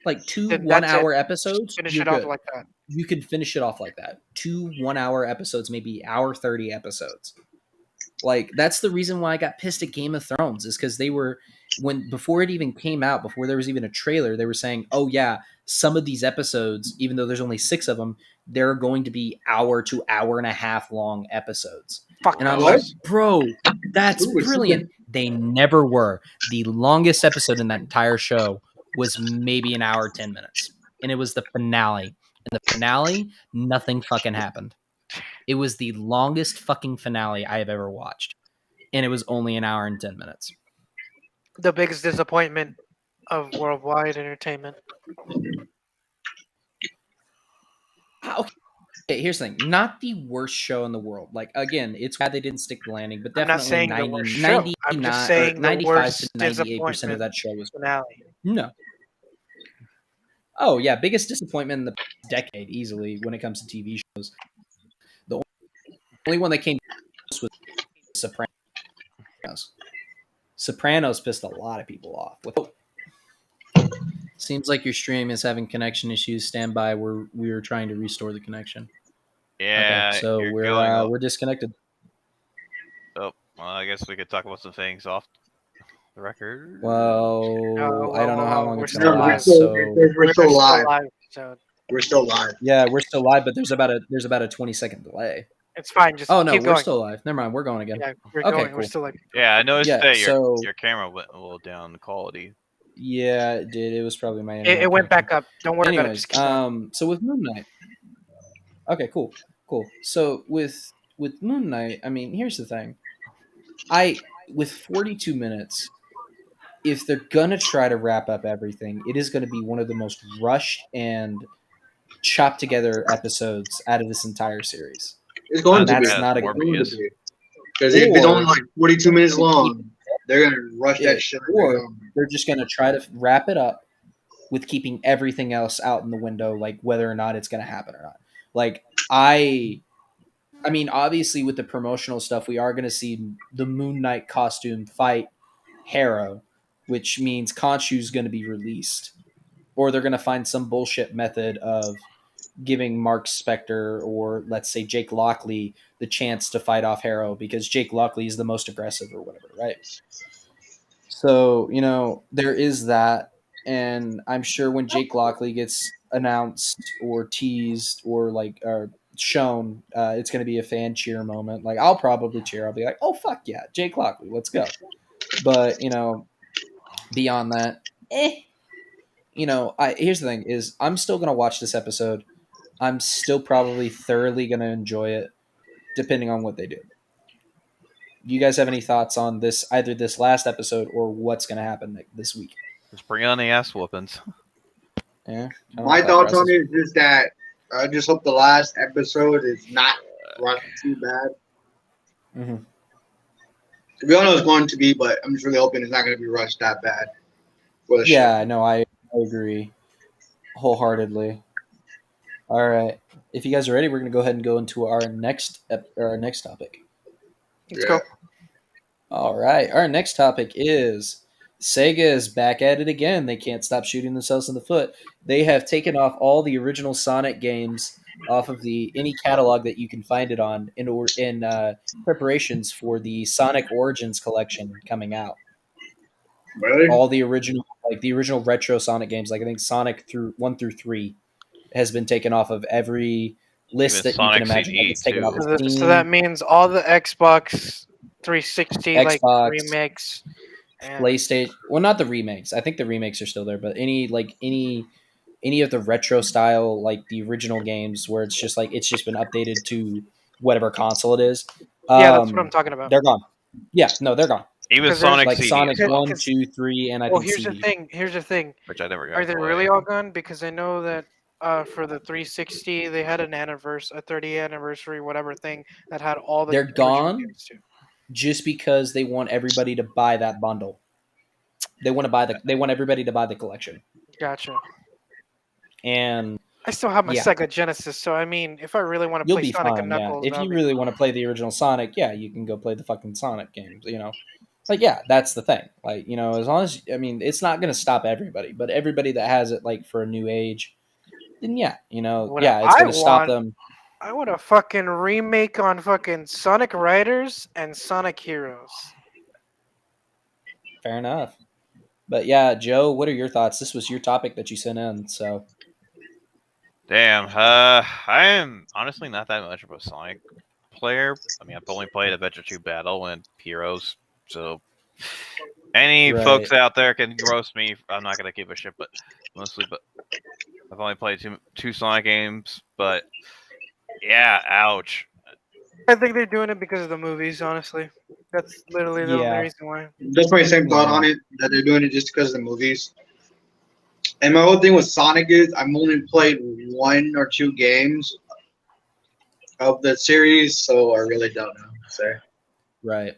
like 2 then 1-hour episodes, finish it off like that. You can finish it off like that. 2 1-hour episodes, maybe hour 30 episodes. Like that's the reason why I got pissed at Game of Thrones is because they were before it even came out, before there was even a trailer, they were saying, "Oh yeah, some of these episodes, even though there's only 6 of them, they're going to be hour to hour and a half long episodes." Fuck And I'm those. like, "Bro, that's Ooh, it's brilliant." They never were. The longest episode in that entire show was maybe an hour 10 minutes, and it was the finale. In the finale, nothing fucking happened. It was the longest fucking finale I have ever watched, and it was only an hour and 10 minutes. The biggest disappointment of worldwide entertainment. Okay, here's the thing. Not the worst show in the world. Like, again, it's glad they didn't stick the landing, but I'm not definitely saying the 90, worst show. I'm 99 just or saying the 95 worst to 98% of disappointment that show was finale. no. Oh, yeah, biggest disappointment in the decade, easily, when it comes to TV shows. The only one that came close was Sopranos. Sopranos pissed a lot of people off. Seems like your stream is having connection issues. Stand by. We're trying to restore the connection. Yeah, Okay, so you're going up. we're disconnected. Oh, well, I guess we could talk about some things off the record. Well, I don't know how long we're it's still gonna we're last. live. still, So we're still live. So We're still live. yeah, we're still live, but there's about a 20-second delay. it's fine. Just Oh no, keep we're going. still live. Never mind, we're going again. Yeah, we're Okay, going. cool. We're still like. Yeah, I noticed Yeah, that so- your camera went a little down in quality. Yeah, it did. It was probably my internet. It went connection. back up. Don't worry about it. Anyways, Just keep going. so with Moon Knight. Okay, cool. So with Moon Knight, I mean, here's the thing. With 42 minutes, if they're gonna try to wrap up everything, it is gonna be one of the most rushed and chopped together episodes out of this entire series. It's going to That's be. not a It's good Morbius. Because if it's Or- only like 42 minutes long, they're gonna rush that shit. Or they're just gonna try to wrap it up with keeping everything else out in the window, like whether or not it's gonna happen or not. Like I mean, obviously with the promotional stuff, we are gonna see the Moon Knight costume fight Harrow, which means Khonshu's gonna be released. Or they're gonna find some bullshit method of giving Mark Spector or let's say Jake Lockley the chance to fight off Harrow because Jake Lockley is the most aggressive or whatever, right? So, there is that. And I'm sure when Jake Lockley gets announced or teased or shown, it's going to be a fan cheer moment. Like, I'll probably cheer. I'll be like, oh, fuck yeah, Jake Lockley, let's go. But, beyond that, here's the thing is I'm still going to watch this episode. I'm still probably thoroughly going to enjoy it, depending on what they do. You guys have any thoughts on this, either this last episode or what's going to happen this week? Just bring on the ass whoopings. Yeah. My thoughts on it is that I just hope the last episode is not rushed too bad. Mm-hmm. We all know it's going to be, but I'm just really hoping it's not going to be rushed that bad. For the Yeah, no, I agree wholeheartedly. All right. If you guys are ready, we're going to go ahead and go into our next topic. Let's go. All right. Our next topic is Sega is back at it again. They can't stop shooting themselves in the foot. They have taken off all the original Sonic games off of any catalog that you can find it on in preparations for the Sonic Origins collection coming out. Really? All the original retro Sonic games, like I think Sonic 1 through 3 has been taken off of every list Even that Sonic you can imagine. CD It's taken too. off of Steam, So that means all the Xbox 360 like Xbox, remakes. And PlayStation. Well, not the remakes. I think the remakes are still there, but any of the retro style, like the original games, where it's just been updated to whatever console it is. yeah, that's what I'm talking about. They're gone. Yeah, no, they're gone. Even 'Cause there's, Sonic Like CD Sonic as well, 1, 2, 3, and I Well, think here's CD. the thing. Here's the thing. which I never got. Are they to play. really all gone? Because I know that for the 360 they had a 30th anniversary, whatever thing that had all the. They're original gone? games too. Just because they want everybody to buy that bundle. They want everybody to buy the collection. Gotcha. And I still have my Yeah. Sega Genesis, so I mean, if I really want to you'll play be Sonic fine, and yeah. Knuckles, If that'll you be- really want to play the original Sonic, yeah, you can go play the fucking Sonic games, Like, yeah, that's the thing. Like, as long as, it's not going to stop everybody, but everybody that has it, like, for a new age, then yeah, What it's going I to stop want- them. I want a fucking remake on fucking Sonic Riders and Sonic Heroes. Fair enough. But yeah, Joe, what are your thoughts? This was your topic that you sent in, so Damn. I am honestly not that much of a Sonic player. I mean, I've only played Adventure 2 Battle and Heroes, so any Right. folks out there can roast me. I'm not gonna give a shit, but mostly, but I've only played two Sonic games. But yeah, ouch. I think they're doing it because of the movies, honestly. That's literally the only Yeah. reason why. That's my same thought Yeah. on it, that they're doing it just because of the movies. And my whole thing with Sonic is I've only played 1 or 2 games of the series, so I really don't know. So right.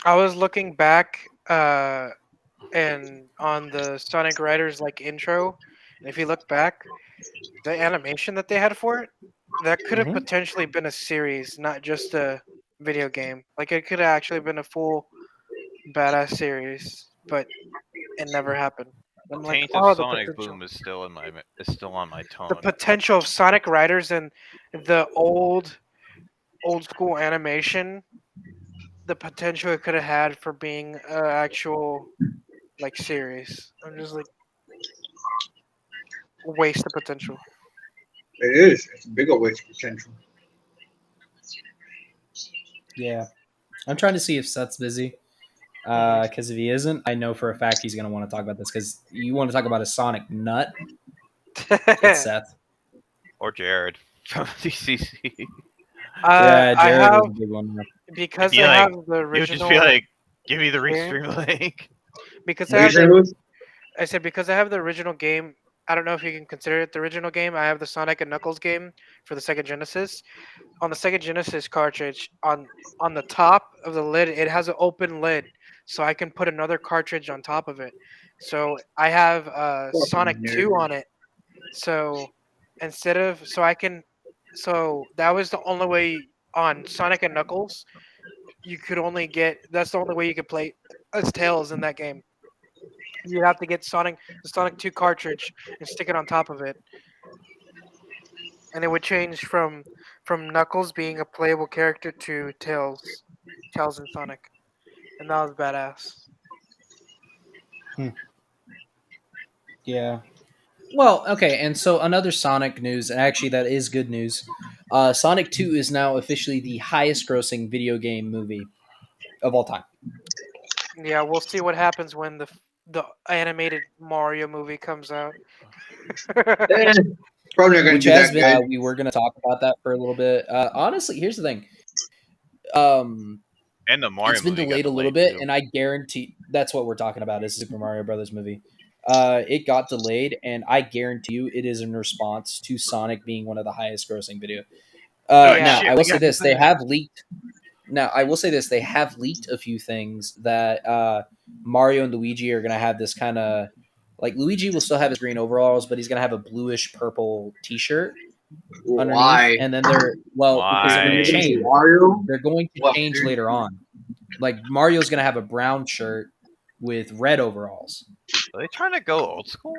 I was looking back and on the Sonic Riders like intro, and if you look back, the animation that they had for it, that could have Mhm. potentially been a series, not just a video game. Like it could have actually been a full badass series, but it never happened. I'm like, Taint of oh, the Sonic potential. Boom is still on my The tongue. potential of Sonic Riders and the old school animation, the potential it could have had for being an actual like series. I'm just like waste of potential. it is. It's a big old waste of potential. Yeah. I'm trying to see if Seth's busy. Because if he isn't, I know for a fact he's going to want to talk about this. Because you want to talk about a Sonic nut, it's Seth. Or Jared from DCC. Yeah, I Jared have is a big one. because It'd be I like- have the You would just original. be like, give me the game. restream link. Because What I you have saying, the, Louis? I said because I have the original game. I don't know if you can consider it the original game. I have the Sonic and Knuckles game for the Sega Genesis. On the Sega Genesis cartridge, on the top of the lid, it has an open lid, so I can put another cartridge on top of it. So I have Sonic 2 on it. So instead of so that was the only way on Sonic and Knuckles. You could only get that's the only way you could play as Tails in that game. You'd have to get the Sonic 2 cartridge and stick it on top of it, and it would change from Knuckles being a playable character to Tails and Sonic, and that was badass. Yeah. Well, okay, and so another Sonic news, and actually that is good news. Sonic 2 is now officially the highest grossing video game movie of all time. Yeah, we'll see what happens when the animated Mario movie comes out. Eh, probably not gonna Which do has that been, good. we were going to talk about that for a little bit. Honestly, here's the thing. Um, And the Mario it's been movie got delayed a little delayed, bit, too. and I guarantee that's what we're talking about is Super Mario Brothers movie. It got delayed, and I guarantee you it is in response to Sonic being one of the highest grossing video. Now, shit, I we will say got this: they that. have leaked. Now, I will say this: they have leaked a few things that Mario and Luigi are going to have this kind of like Luigi will still have his green overalls, but he's going to have a bluish purple T-shirt underneath, Why? and then they're because they're going Why? to change. Mario? They're going to Well, change later on. Like Mario's going to have a brown shirt with red overalls. Are they trying to go old school?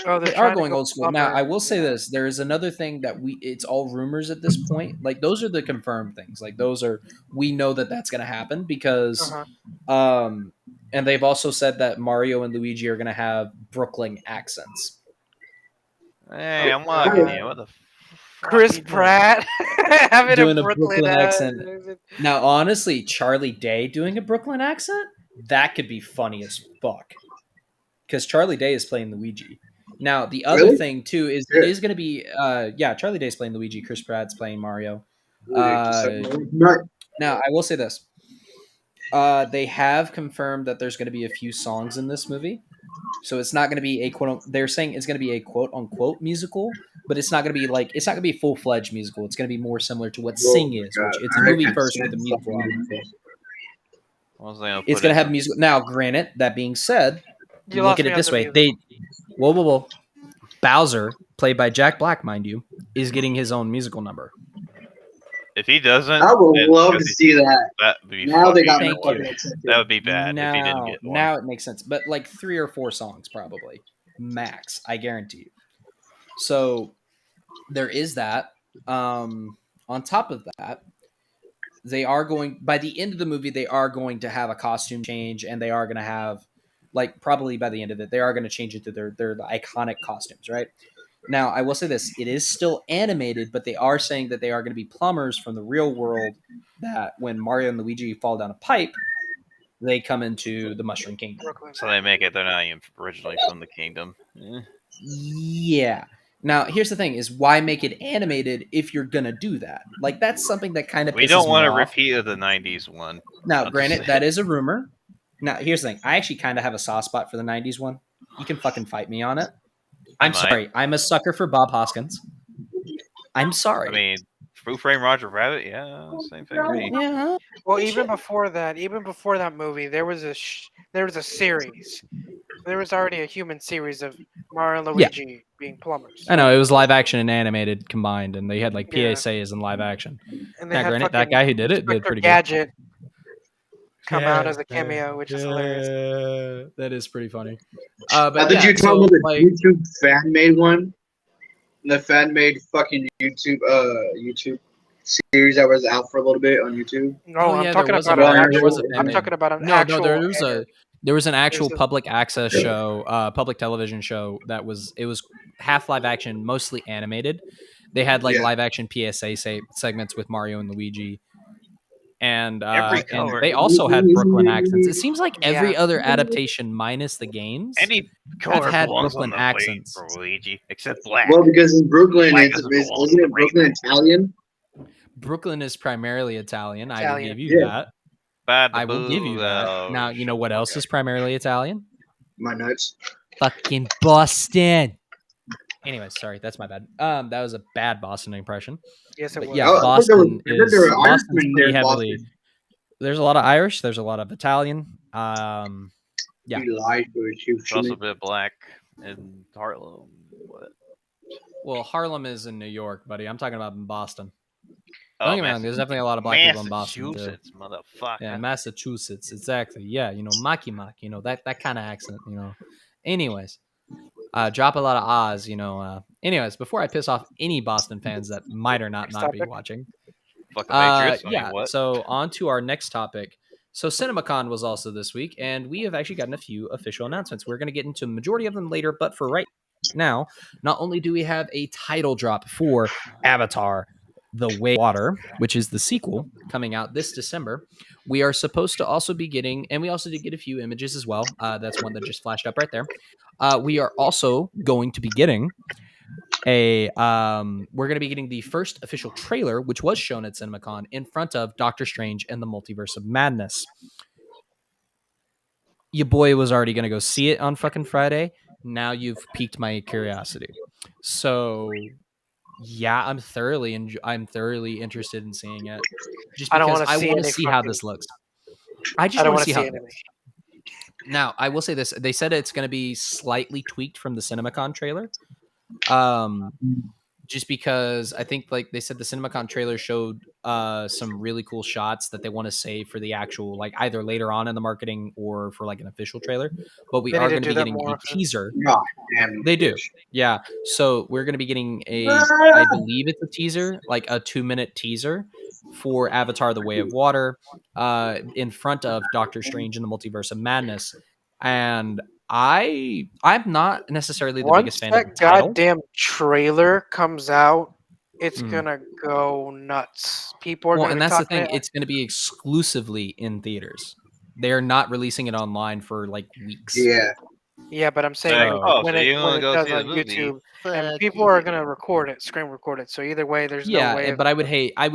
Oh, they're They are trying to going go old school. Now, plumber. I will say this: there is another thing that it's all rumors at this point. Like those are the confirmed things. Like those are we know that that's going to happen because, Uh-huh. and they've also said that Mario and Luigi are going to have Brooklyn accents. Hey, I'm locking you. What the fuck Chris you doing? Pratt having Doing a a Brooklyn, Brooklyn accent. Now, honestly, Charlie Day doing a Brooklyn accent that could be funny as fuck because Charlie Day is playing Luigi. Now, the other Really? thing too is Yeah. it is going to be, Charlie Day's playing Luigi, Chris Pratt's playing Mario. Not Now, I will say this: they have confirmed that there's going to be a few songs in this movie, so it's not going to be a quote. They're saying it's going to be a quote unquote musical, but it's not going to be like it's not going to be a full fledged musical. It's going to be more similar to what Sing is, which it's a I movie can't first with a stand musical fucking element. musicals. What was they gonna It's put going to in have some- music. Now, granted, that being said, You look lost at me it on this the way: music. whoa. Bowser, played by Jack Black, mind you, is getting his own musical number. If he doesn't, I would then- love to see that. that would be Now they fucking got me Thank you. fucking excited. That would be bad if he didn't get one. Now it makes sense, but like 3 or 4 songs probably max, I guarantee you. So there is that. On top of that, they are going by the end of the movie. They are going to have a costume change, and they are going to have, like, probably by the end of it, they are going to change it to their iconic costumes, right? Now, I will say this: it is still animated, but they are saying that they are going to be plumbers from the real world. That when Mario and Luigi fall down a pipe, they come into the Mushroom Kingdom. Brooklyn. So they make it. They're not even originally from the kingdom. Yeah. Now, here's the thing: is why make it animated if you're gonna do that? Like, that's something that kind of We pisses don't me want a off. repeat of the '90s one. Now, I'll just granted, say. that is a rumor. Now, here's the thing: I actually kind of have a soft spot for the '90s one. You can fucking fight me on it. I I'm might. sorry. I'm a sucker for Bob Hoskins. I'm sorry. I mean, Who Framed Roger Rabbit? Yeah, same thing to me. yeah. Well, even before that movie, there was a series. There was already a human series of Mario and Yeah. Luigi being plumbers. I know it was live action and animated combined, and they had like Yeah. PSAs in live action. And they Now, had granted, that fucking guy who did it did Inspector pretty good. Gadget come out as a cameo, which is hilarious. That is pretty funny. I But think yeah, you so talking about the like, YouTube fan made one. The fan made fucking YouTube series that was out for a little bit on YouTube. No, oh I'm yeah, talking there was about a an there was actual. a fan I'm made. talking about an No, actual. there was an actual There's a- public access show, public television show that was half live action, mostly animated. They had like Yeah. live action PSA segments with Mario and Luigi, and Every and color. they also had Brooklyn accents. It seems like every Yeah. other adaptation minus the games Any color had belongs Brooklyn on the accents. plate for Luigi, except black. Well, because in Brooklyn, Black it's doesn't belong on isn't the it Brooklyn Italian? Brooklyn is primarily Italian. I will Italian. give you Yeah. that. Bad I will give you that. boo, Now, you know shut what the else fuck is primarily Italian? My nuts. Fucking Boston. Anyways, sorry, that's my bad. That was a bad Boston impression. Yes, it But was. yeah, I thought there Boston I heard is there were Boston's Irishmen pretty there in heavily. Boston. There's a lot of Irish. There's a lot of Italian. Yeah. He lied for his It's also a bit black in Harlem. What? Well, Harlem is in New York, buddy. I'm talking about in Boston. Oh, Don't get me wrong. There's definitely a lot of black people in Boston too. Massachusetts, motherfucker. Yeah, Massachusetts, exactly. Yeah, Maki Mak, that kind of accent, Anyways, drop a lot of ahs, Anyways, before I piss off any Boston fans that might or not be Topic. watching, Fuck the Patriots. I mean, yeah. what? So on to our next topic. So CinemaCon was also this week, and we have actually gotten a few official announcements. We're going to get into the majority of them later, but for right now, not only do we have a title drop for Avatar: The Way of Water, which is the sequel coming out this December, we are supposed to also be getting, and we also did get a few images as well. That's one that just flashed up right there. We are also going to be getting we're going to be getting the first official trailer, which was shown at CinemaCon in front of Doctor Strange and the Multiverse of Madness. Your boy was already going to go see it on fucking Friday. Now you've piqued my curiosity. So yeah, I'm thoroughly interested in seeing it. Just I don't because wanna I see want to any see how fucking- this looks. I I just don't want want to see to how see it anything. looks. Now, I will say this. They said it's going to be slightly tweaked from the CinemaCon trailer. Just because I think, like they said, the CinemaCon trailer showed some really cool shots that they want to save for the actual, like, either later on in the marketing or for like an official trailer. But we They are need to going to do be that getting more a often. teaser. God damn. They do. Yeah. So we're going to be getting I believe it's a teaser, like a 2-minute teaser for Avatar: The Way of Water, in front of Doctor Strange in the Multiverse of Madness. And I'm not necessarily the biggest Once fan of the that title. goddamn trailer comes out, it's Mhm. gonna go nuts. People are Well, gonna and be that's the talking. thing. It's going to be exclusively in theaters. They're not releasing it online for like weeks. Yeah. Yeah, but I'm saying Like, So- oh, when so it you want to go does see the on movie? YouTube, and Fuck people you. are gonna record it, screen record it. So either way, there's Yeah, no way. but I would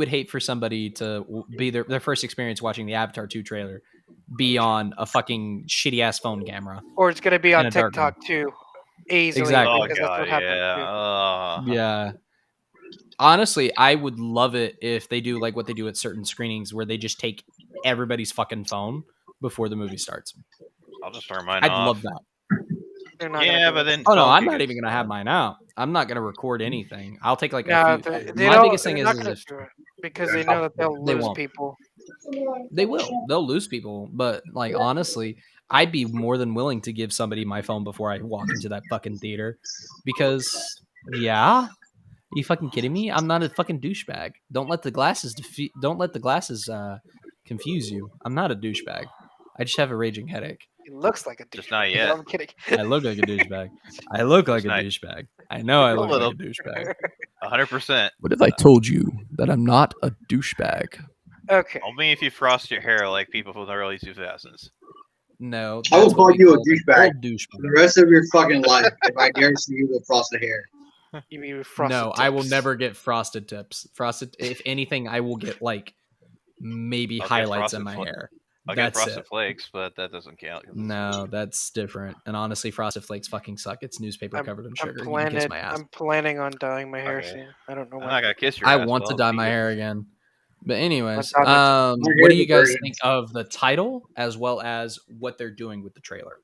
hate for somebody to be their first experience watching the Avatar 2 trailer be on a fucking shitty ass phone camera. Or it's gonna be in on a dark room. TikTok too, easily. Exactly. Oh Because that's god, what happened. yeah. Yeah. Honestly, I would love it if they do like what they do at certain screenings where they just take everybody's fucking phone before the movie starts. I'll just turn mine I'd off. love that. They're not Yeah, gonna but do it. then. Oh no, phone I'm can not get even gonna have stolen. mine out. I'm not gonna record anything. I'll take like No, a few. they My don't. biggest thing They're is not gonna if do it because they know that they'll They lose won't. people. they will, they'll lose people. But like honestly, I'd be more than willing to give somebody my phone before I walk into that fucking theater, because yeah, you fucking kidding me? I'm not a fucking douchebag. Don't let the glasses confuse you. I'm not a douchebag. I just have a raging headache. He looks like a douchebag. Just not No, yet. I'm kidding. I look like a douchebag. I look like a not- douchebag. I know I A look little. like a douchebag. 100%. What if I told you that I'm not a douchebag? Okay. Only if you frost your hair like people from the early 2000s. No, I will that's what call we you a call the douchebag old for the douchebag. rest of your fucking life if I dare see you with frosted hair. You mean frosted No, I will tips. never get frosted tips. Frosted. If anything, I will get like maybe I'll get highlights in frosted my fla- hair. I'll get That's frosted it. flakes, but that doesn't count. 'cause it's No, sweet. that's different. And honestly, frosted flakes fucking suck. It's newspaper covered in sugar. You can kiss my ass. I'm planning on dyeing my hair Okay. soon. I don't know I'm when. not gonna kiss your I ass. want to but dye I'll my be hair here. again. But anyways, My My what hair's do you a guys virgin. think of the title as well as what they're doing with the trailer?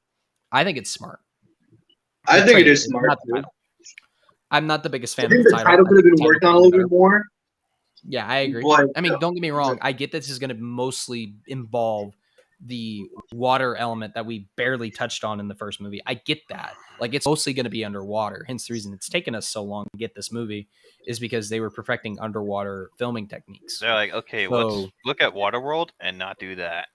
I think it's smart. I The think it trailer, is smart not the too. title. I'm not the biggest I fan of think the the title. title I could have think been the worked on a title little could be bit more. Yeah, I agree. But I mean, don't get me wrong. I get this is going to mostly involve the water element that we barely touched on in the first movie. I get that. Like, it's mostly going to be underwater. Hence the reason it's taken us so long to get this movie is because they were perfecting underwater filming techniques. They're like, okay, let's So, look at Waterworld and not do that.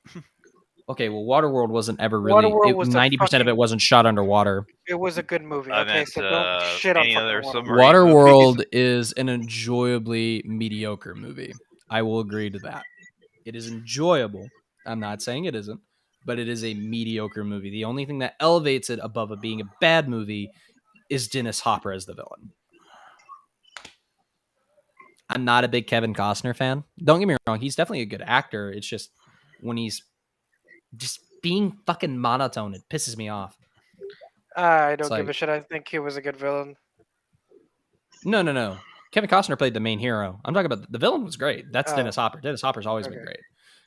okay, well, Waterworld wasn't ever really. Waterworld was 90% of it wasn't shot underwater. It was a good movie. I Okay, meant so don't shit on any fucking other Waterworld. submarine movies. Waterworld is an enjoyably mediocre movie. I will agree to that. It is enjoyable. I'm not saying it isn't, but it is a mediocre movie. The only thing that elevates it above it being a bad movie is Dennis Hopper as the villain. I'm not a big Kevin Costner fan. Don't get me wrong. He's definitely a good actor. It's just when he's just being fucking monotone, it pisses me off. I It's don't give like- a shit. I think he was a good villain. No. Kevin Costner played the main hero. I'm talking about the villain was great. That's Oh. Dennis Hopper. Dennis Hopper's always been Okay. great.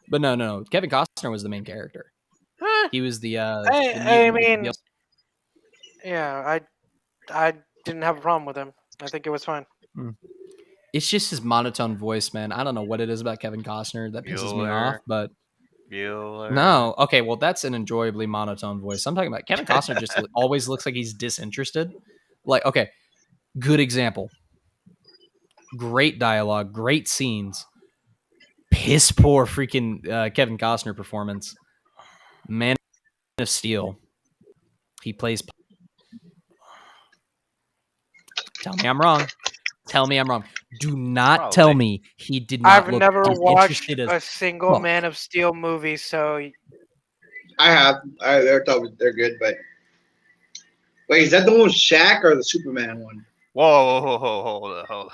But no. Kevin Costner was the main character. Eh, He was the I mean, yeah, I didn't have a problem with him. I think it was fine. it's just his monotone voice, man. I don't know what it is about Kevin Costner that pisses me off, Bueller. but Bueller. no. Okay, well, that's an enjoyably monotone voice. I'm talking about Kevin Costner just always looks like he's disinterested. Like, okay, good example. Great dialogue, great scenes. Piss poor freaking Kevin Costner performance. Man of Steel. He plays. Tell me I'm wrong. Tell me I'm wrong. Do not Probably. tell me he did not I've look never watched disinterested as a single fuck. Man of Steel movie, so I have. They're good, but wait, is that the one with Shaq or the Superman one? Whoa, hold on.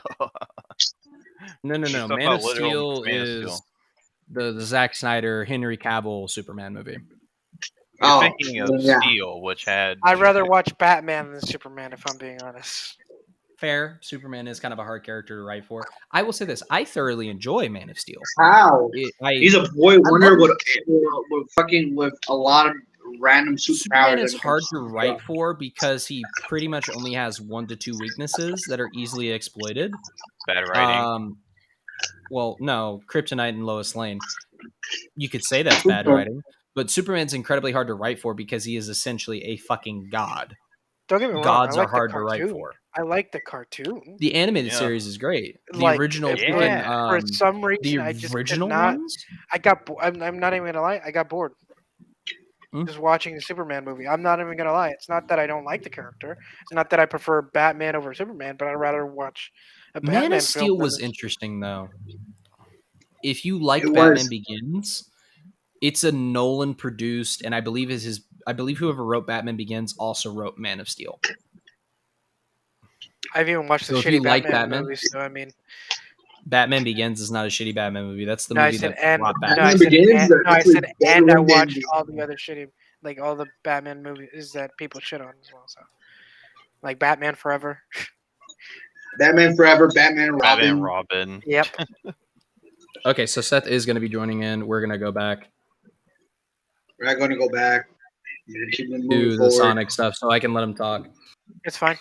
No. He's talking Man of about literal Steel Man of is Steel. the Zack Snyder, Henry Cavill Superman movie. You're Oh, thinking of yeah. Steel, which had. I'd rather watch Batman than Superman, if I'm being honest. Fair. Superman is kind of a hard character to write for. I will say this. I thoroughly enjoy Man of Steel. How? He's He's a boy wonder love with a lot of random Superman superpowers. is hard to write for because he pretty much only has 1 to 2 weaknesses that are easily exploited. Bad writing. Well, no, Kryptonite and Lois Lane. You could say that's bad writing, but Superman's incredibly hard to write for because he is essentially a fucking god. Don't get me wrong. Gods I like are hard the to write cartoon. for. I like the cartoon. The animated Yeah. series is great. The Like, original, but yeah. for some the reason, I just original could not. ones. I got. I'm not even gonna lie. I got bored. Hmm. Just watching the Superman movie. I'm not even gonna lie. It's not that I don't like the character. It's not that I prefer Batman over Superman, but I'd rather watch a Batman Man of film Steel than was a- interesting though. If you like It Batman was. Begins, it's a Nolan produced, and I believe whoever wrote Batman Begins also wrote Man of Steel. I've even watched the So if you shitty like Batman, Batman- movies. So I mean, Batman Begins is not a shitty Batman movie. That's the no, I movie said that and brought no, Batman. I Batman said Begins and, is no, I actually said better and I than watched the- all the other shitty, like all the Batman movies that people shit on as well. So, like Batman Forever. Batman Forever, Batman and Robin. Batman and Robin. Yep. Okay, so Seth is going to be joining in. We're going to go back We're not going to go back. We're gonna keep them to moving the forward. Sonic stuff so I can let him talk. It's fine.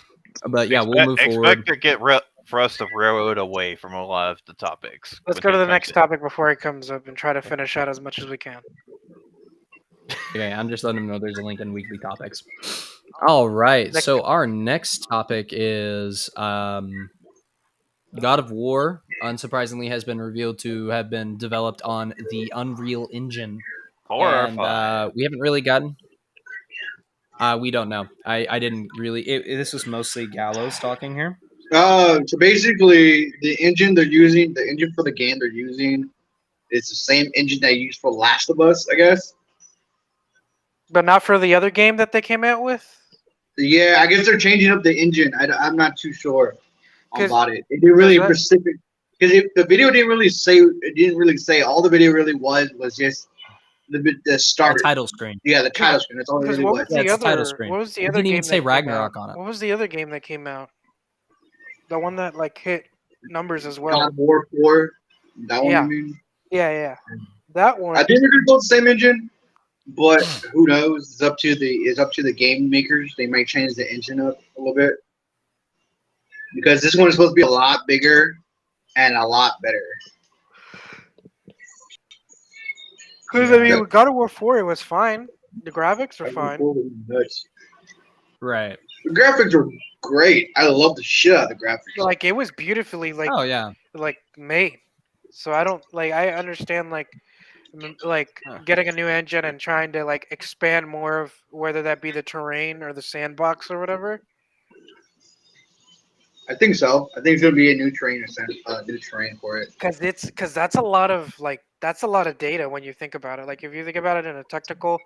But yeah, we'll move forward. Expect to get for us to railroad away from a lot of the topics. Let's when go to he the comes next in. topic before he comes up and try to finish out as much as we can. Okay, I'm just letting him know there's a link in weekly topics. All right, Next- so our next topic is God of War, unsurprisingly, has been revealed to have been developed on the Unreal Engine, and Horrifying. we haven't really gotten. We don't know. I didn't really. This was mostly Gallows talking here. So basically, the engine they're using, the engine for the game they're using, is the same engine they used for Last of Us, I guess. But not for the other game that they came out with. Yeah, I guess they're changing up the engine. I'm not too sure 'Cause- about it. It didn't really that- specific because the video didn't really say. It didn't really say. All the video really was just the start. The title screen. Yeah, the title screen. That's all it Because really what was. was Yeah, the it's the title other? screen. What was the It other didn't game even say that came Ragnarok out? on it. What was the other game that came out? The one that like hit numbers as well. God of War 4. That one, Yeah. I mean. Yeah. That one. I think they're gonna build the same engine, but who knows? It's up to the game makers. They might change the engine up a little bit because this one is supposed to be a lot bigger and a lot better. Because I mean, with God of War 4, it was fine. The graphics are fine. Right. The graphics are great. I love the shit out of the graphics. Like it was beautifully Oh yeah. like made. So I don't like. I understand like getting a new engine and trying to like expand more of whether that be the terrain or the sandbox or whatever. I think so. I think it's gonna be a new terrain for it. Because that's a lot of data when you think about it. Like if you think about it in a technical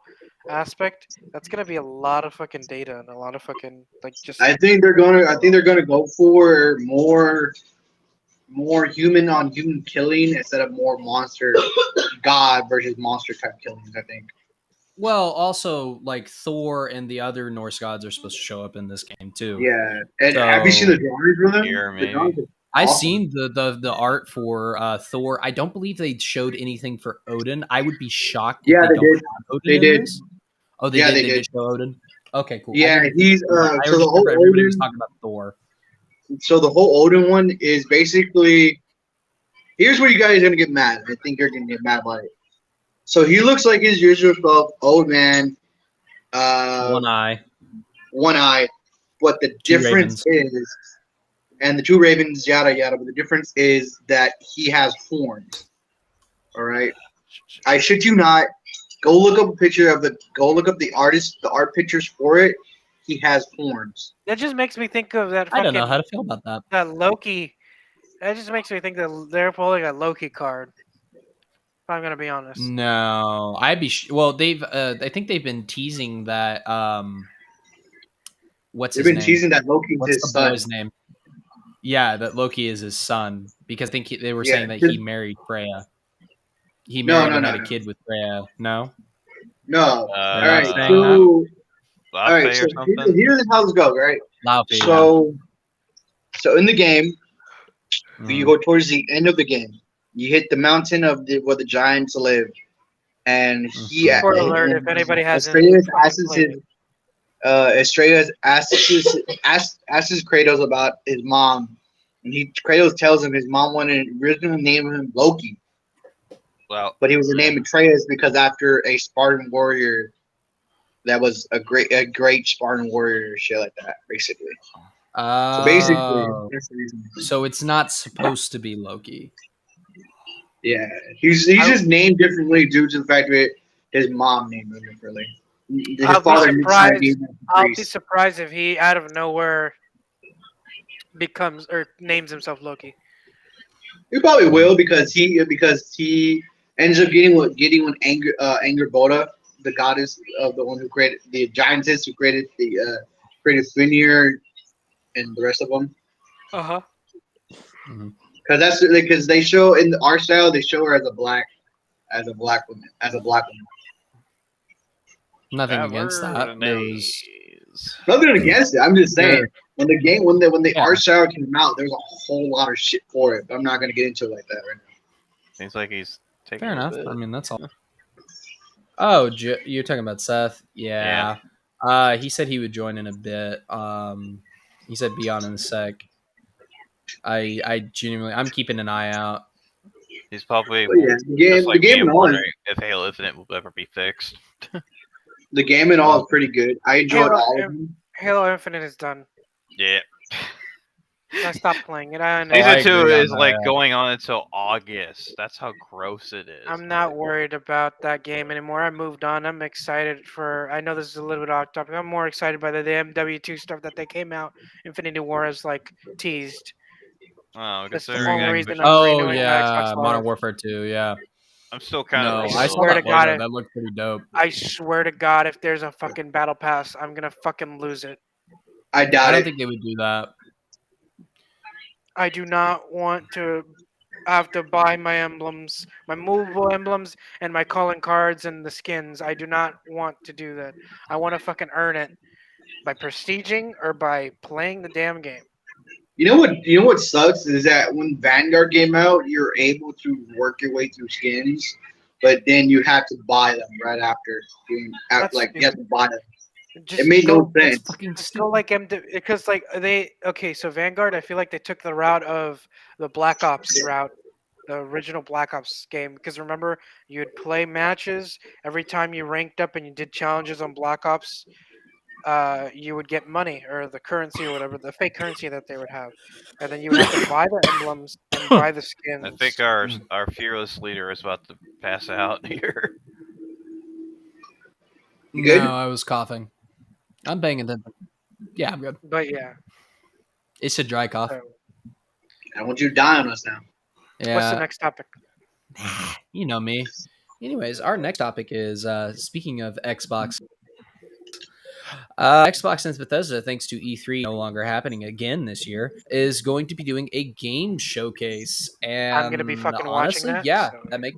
aspect, that's gonna be a lot of fucking data and a lot of fucking like just. I think they're gonna go for more human on human killing instead of more monster god versus monster type killings. I think. Well, also like Thor and the other Norse gods are supposed to show up in this game too. Yeah, and have you seen the drawings for them? Here, The maybe. drawings are I've awesome. seen the art for Thor. I don't believe they showed anything for Odin. I would be shocked. Yeah, if they don't did. have Odin They in did. this. Oh, they Yeah, did. they They did. did show Odin. Okay, cool. Yeah, he's I so already the whole remember everybody was Odin. talking about Thor. So the whole Odin one is basically. Here's where you guys are gonna get mad. I think you're gonna get mad about it. So he looks like his usual self, old man, One eye. one eye. But the Two difference is, and the two ravens, yada yada. But the difference is that he has horns. All right. I shit you not. Go look up a picture of the. Go look up the art pictures for it. He has horns. That just makes me think of that. I don't know fucking- how to feel about that. That Loki. That just makes me think that they're pulling a Loki card. If I'm gonna be honest. No, I'd be well. They've I think they've been teasing that. What's They've his been name? teasing that Loki's What's his the son. boy's name? Yeah, that Loki is his son because I think they were Yeah, saying that he married Freya. He No, married no, and no, had a no. kid with Freya. No. No. All right. saying So, all right. Laufey So or something. here's how this goes. Right. Laufey, So in the game, yeah. you go towards the end of the game. You hit the mountain of where the giants live, and he. Spoiler and- alert! and If anybody hasn't. Estrella fucking asks played his, it. Estrella asks Kratos about his mom, and Kratos tells him his mom wanted to originally name him Loki, Well, but he was named Atreus because after a Spartan warrior that was a great Spartan warrior, shit like that, basically. So basically, that's the reason. So it's not supposed to be Loki. Yeah, he's just named differently due to the fact that his mom named him differently. His I'll be father surprised- named him I'll be Grease. surprised if he out of nowhere becomes or names himself Loki. He probably will because he ends up getting what Anger Boda, the goddess of the one who created the giantess who created created Finir and the rest of them. Uh huh. Because they show in the art style they show her as a black woman. Nothing against that. There was Nothing against it. I'm just saying when the game when the Yeah. art style came out, there was a whole lot of shit for it. But I'm not gonna get into it like that right now. seems like he's taking fair a enough. bit. I mean, that's all. Oh, you're talking about Seth? Yeah. He said he would join in a bit. He said be on in a sec. I genuinely, I'm keeping an eye out. He's probably But yeah, the game and all wondering if Halo Infinite will ever be fixed. the game and all is pretty good. I enjoyed all of them. Halo Infinite is done. Yeah. I stopped playing it. I know. I Season 2 agree on is like that. going on until August. That's how gross it is. I'm not worried about that game anymore. I moved on. I'm excited for. I know this is a little bit off topic. I'm more excited by the MW2 stuff that they came out. Infinity War is like teased. Oh, That's the considering only reason Activision. I'm Oh renewing my Xbox yeah, Modern Live. Warfare 2. Yeah. I'm still kind No, of I saw swear that to God, logo. That looked pretty dope. I swear to God, if there's a fucking battle pass, I'm gonna fucking lose it. I I doubt don't it. think they would do that. I do not want to have to buy my emblems, my movable emblems, and my calling cards and the skins. I do not want to do that. I want to fucking earn it by prestiging or by playing the damn game. You know what? You know what sucks is that when Vanguard came out, you're able to work your way through skins, but then you have to buy them right after. That's Like you have to buy them. Just It made no That's sense. fucking Just stupid. go like because like they okay. So Vanguard, I feel like they took the route of the Black Ops route, the original Black Ops game. Because remember, you'd play matches every time you ranked up and you did challenges on Black Ops. You would get money or the currency or whatever, the fake currency that they would have, and then you would have to buy the emblems and buy the I skins. think our fearless leader is about to pass out here. You good? No, I was coughing. I'm banging them. Yeah, I'm good. But yeah, It's a dry cough. so I want you to die on us now. what's the Yeah, next topic? you know me. Anyways, our next topic is speaking of Xbox. Xbox, since Bethesda, thanks to E3 no longer happening again this year, is going to be doing a game showcase. And I'm gonna be fucking watching honestly, that. yeah, So. that make.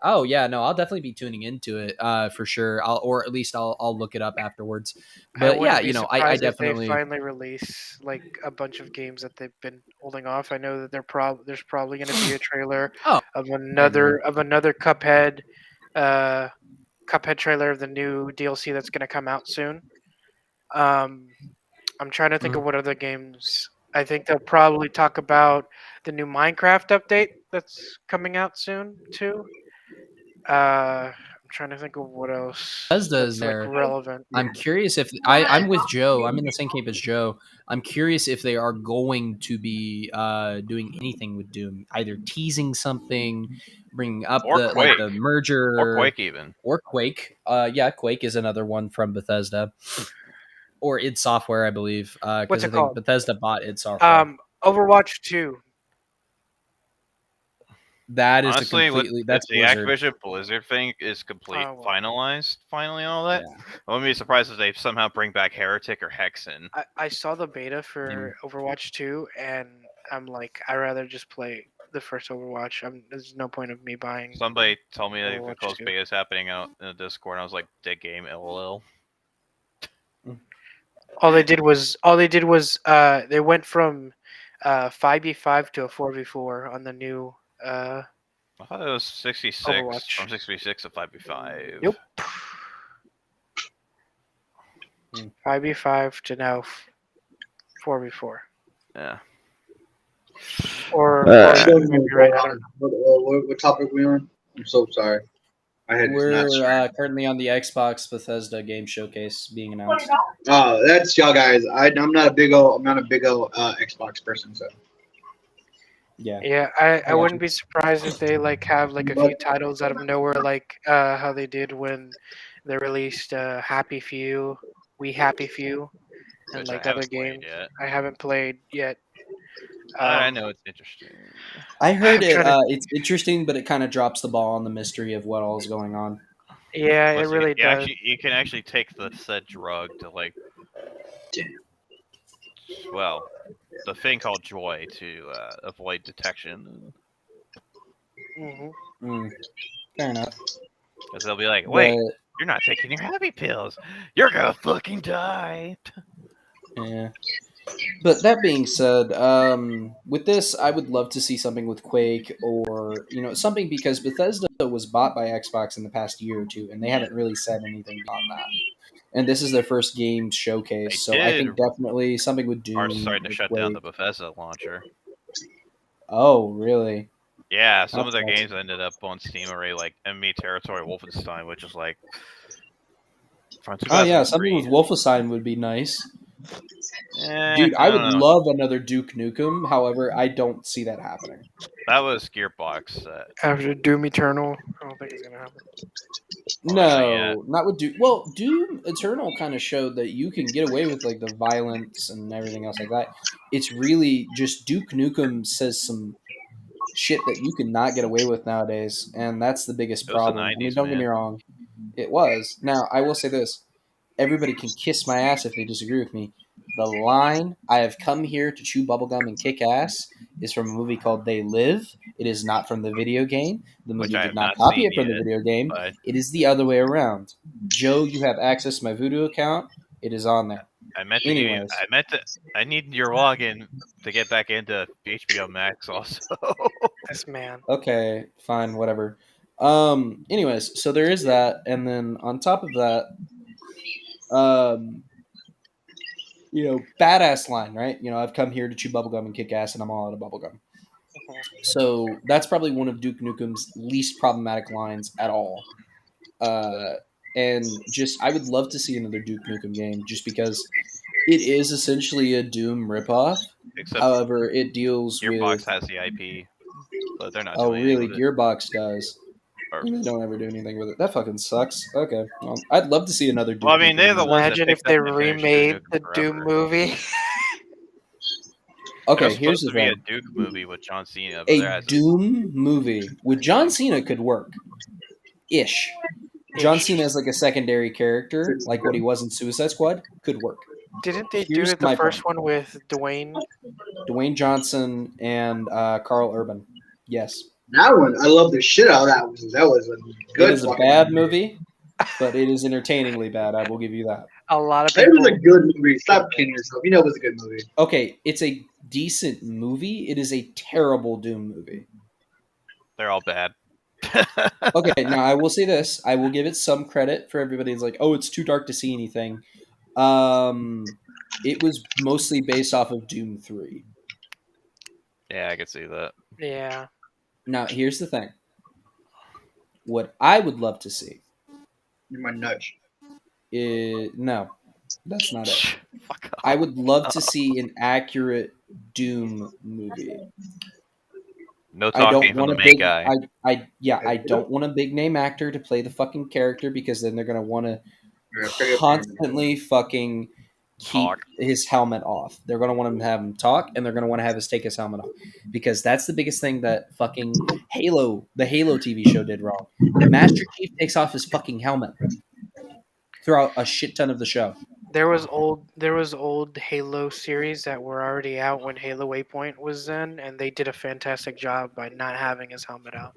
Oh yeah, no, I'll definitely be tuning into it for sure. Or at least I'll look it up afterwards. I But yeah, wouldn't be I surprised if they definitely. finally release like a bunch of games that they've been holding off. I know that there's probably going to be a trailer Oh, of agree. another Cuphead trailer of the new DLC that's going to come out soon. I'm trying to think of what other games. I think they'll probably talk about the new Minecraft update that's coming out soon too. I'm trying to think of what else Bethesda is that's like there. relevant. I'm curious if I'm with Joe. I'm in the same camp as Joe. I'm curious if they are going to be doing anything with Doom, either teasing something, bringing up Or Quake. the merger, Or Quake even. or Quake. Yeah, Quake is another one from Bethesda, or id Software, I believe, What's because I it think called? Bethesda bought id Software. Overwatch 2. That is Honestly, with that's the Blizzard. Activision Blizzard thing is complete, Oh, well. finalized, finally, and all that. Yeah. I wouldn't be surprised if they somehow bring back Heretic or Hexen. I saw the beta for Overwatch 2, and I'm like, I'd rather just play the first Overwatch. There's no point of me buying. Somebody told me that the Overwatch closed 2. beta is happening out in the Discord, and I was like, "Dead game, lol." All they did was they went from 5v5 to a 4v4 on the new I thought it was 66 Overwatch. from 66 to 5v5. Yep. 5v5 to now 4v4. Yeah. Or maybe right. I don't know. What topic are we on? I'm so sorry. I had We're not. currently on the Xbox Bethesda game showcase being announced. Oh, that's y'all guys. I'm not a big old Xbox person, so Yeah. Yeah, I got wouldn't you. be surprised if they like have like a few titles out of nowhere, like how they did when they released Happy Few, We Happy Few, and Which like I other haven't played games. yet. I haven't played yet. I know it's interesting. I heard I'm trying to it's interesting, but it kind of drops the ball on the mystery of what all is going on. Yeah, it Plus, really does. you can actually take the said drug to like, well, the thing called joy to avoid detection. Hmm. Fair enough. Because they'll be like, "Wait, But, you're not taking your happy pills. You're gonna fucking die." yeah. But that being said, with this, I would love to see something with Quake or something, because Bethesda was bought by Xbox in the past year or two, and they haven't really said anything beyond that. And this is their first game showcase, They so I think did- definitely something with Doom. Are starting to with shut Quake. down the Bethesda launcher. Oh, really? Yeah, some of their That's- games ended up on Steam already, like Enemy Territory Wolfenstein, which is like from Oh yeah, something 2003. with Wolfenstein would be nice. Dude, I would don't know. love another Duke Nukem. However, I don't see that happening. That was Gearbox. After Doom Eternal, I don't think it's gonna happen. Well, not yet. No, not with Doom. Well, Doom Eternal kind of showed that you can get away with like the violence and everything else like that. It's really just Duke Nukem says some shit that you cannot get away with nowadays, and that's the biggest It was the problem. I mean, 90s, don't get me man. wrong, it was. Now, I will say this: everybody can kiss my ass if they disagree with me. The line "I have come here to chew bubblegum and kick ass" is from a movie called They Live. It is not from the video game. The Which movie I did have not not copy seen it from the yet. video game. But It is the other way around. Joe, you have access to my Voodoo account. It is on there. I meant to give you. Anyways, I need your login to get back into HBO Max. Also, This man. okay, fine, whatever. Anyways, so there is that, and then on top of that, um, badass line, right? I've come here to chew bubblegum and kick ass, and I'm all out of bubblegum. So that's probably one of Duke Nukem's least problematic lines at all. And just, I would love to see another Duke Nukem game, just because it is essentially a Doom ripoff. except However, it deals Gearbox with. has the IP, but they're not Oh, doing anything really? with it. Gearbox does. Or, And they don't ever do anything with it. That fucking sucks. Okay. Well, I'd love to see another Duke well, I mean, Nukem they're the movie. ones that Imagine if picked they up and finished Duke remade Nukem the Doom forever. movie. It Okay, was here's supposed the to be a thing. Duke movie with John Cena, but there A hasn't. Doom movie with John Cena could work. Ish. John Ish. Cena as like a secondary character, like what he was in Suicide Squad, could work. Didn't they Here's do the my first point. one with Dwayne? Dwayne Johnson and Carl Urban. Yes. That one, I love the shit out of that one. That was a It good is a fucking bad movie, but it is entertainingly bad. I will give you that. A lot of It people. was a good movie. Stop kidding yourself. You know it was a good movie. Okay, it's a decent movie. It is a terrible Doom movie. They're all bad. Okay, now I will say this. I will give it some credit for everybody's like, oh, it's too dark to see anything. It was mostly based off of Doom 3. Yeah, I can see that. Yeah. Now, here's the thing. What I would love to see You're my nudge. is... No, that's not it. Fuck off. I would love to see an accurate Doom movie. No I don't talking from want the a main big... guy. I don't want a big name actor to play the fucking character, because then they're going to want to constantly fucking keep Talk. his helmet off. They're going to want him to have him talk, and they're going to want to have us take his helmet off, because that's the biggest thing that fucking the Halo TV show did wrong. Master Chief takes off his fucking helmet throughout a shit ton of the show. There was old Halo series that were already out when Halo Waypoint was in, and they did a fantastic job by not having his helmet out.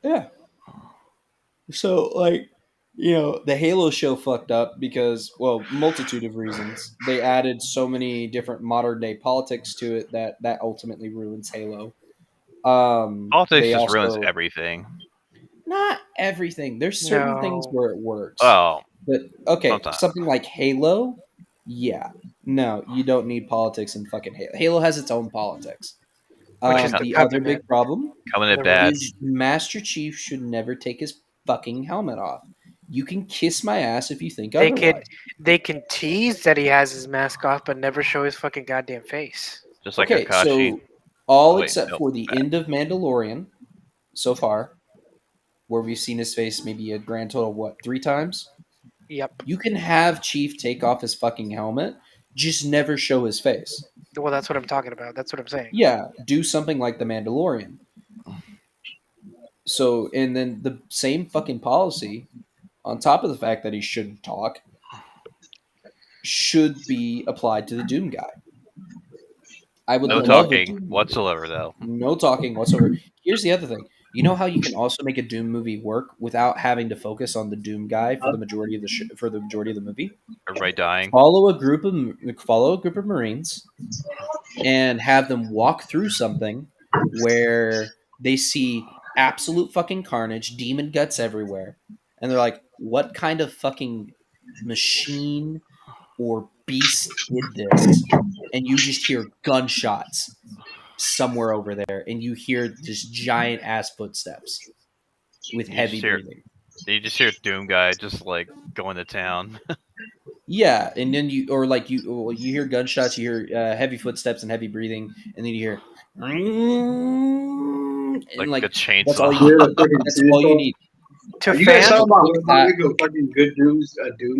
Yeah. So, like, the Halo show fucked up because, well, multitude of reasons. They added so many different modern day politics to it that ultimately ruins Halo. Politics They just ruins also... everything. Not everything. There's certain things No. where it works. Oh, But, okay, sometimes. something like Halo, yeah. No, you don't need politics in fucking Halo. Halo has its own politics. Which is the The other Covenant. big problem Coming in The bad. is Master Chief should never take his fucking helmet off. You can kiss my ass if you think They otherwise. they can tease that he has his mask off, but never show his fucking goddamn face. Just like Okay, Kakashi. so all Oh, wait, except no, for the bad. end of Mandalorian so far, where we've seen his face maybe a grand total of, what, 3 times? Yep. You can have Chief take off his fucking helmet, just never show his face. Well, that's what I'm talking about. That's what I'm saying. Yeah, do something like the Mandalorian. So, and then the same fucking policy, on top of the fact that he shouldn't talk, should be applied to the Doom guy. I would No love a talking Doom movie. whatsoever, though. No talking whatsoever. Here's the other thing. You know how you can also make a Doom movie work without having to focus on the Doom guy for the majority of the movie? Everybody dying. Follow a group of Marines and have them walk through something where they see absolute fucking carnage, demon guts everywhere, and they're like, "What kind of fucking machine or beast did this?" And you just hear gunshots somewhere over there, and you hear just giant ass footsteps with You heavy just hear- breathing. You just hear Doom guy just like going to town. Yeah, and then you hear gunshots, you hear heavy footsteps and heavy breathing, and then you hear, and Like a that's all chainsaw. you You're the freaking that's all you chainsaw. need. To Are you guys fans, talking about how to Uh, make a fucking good Doom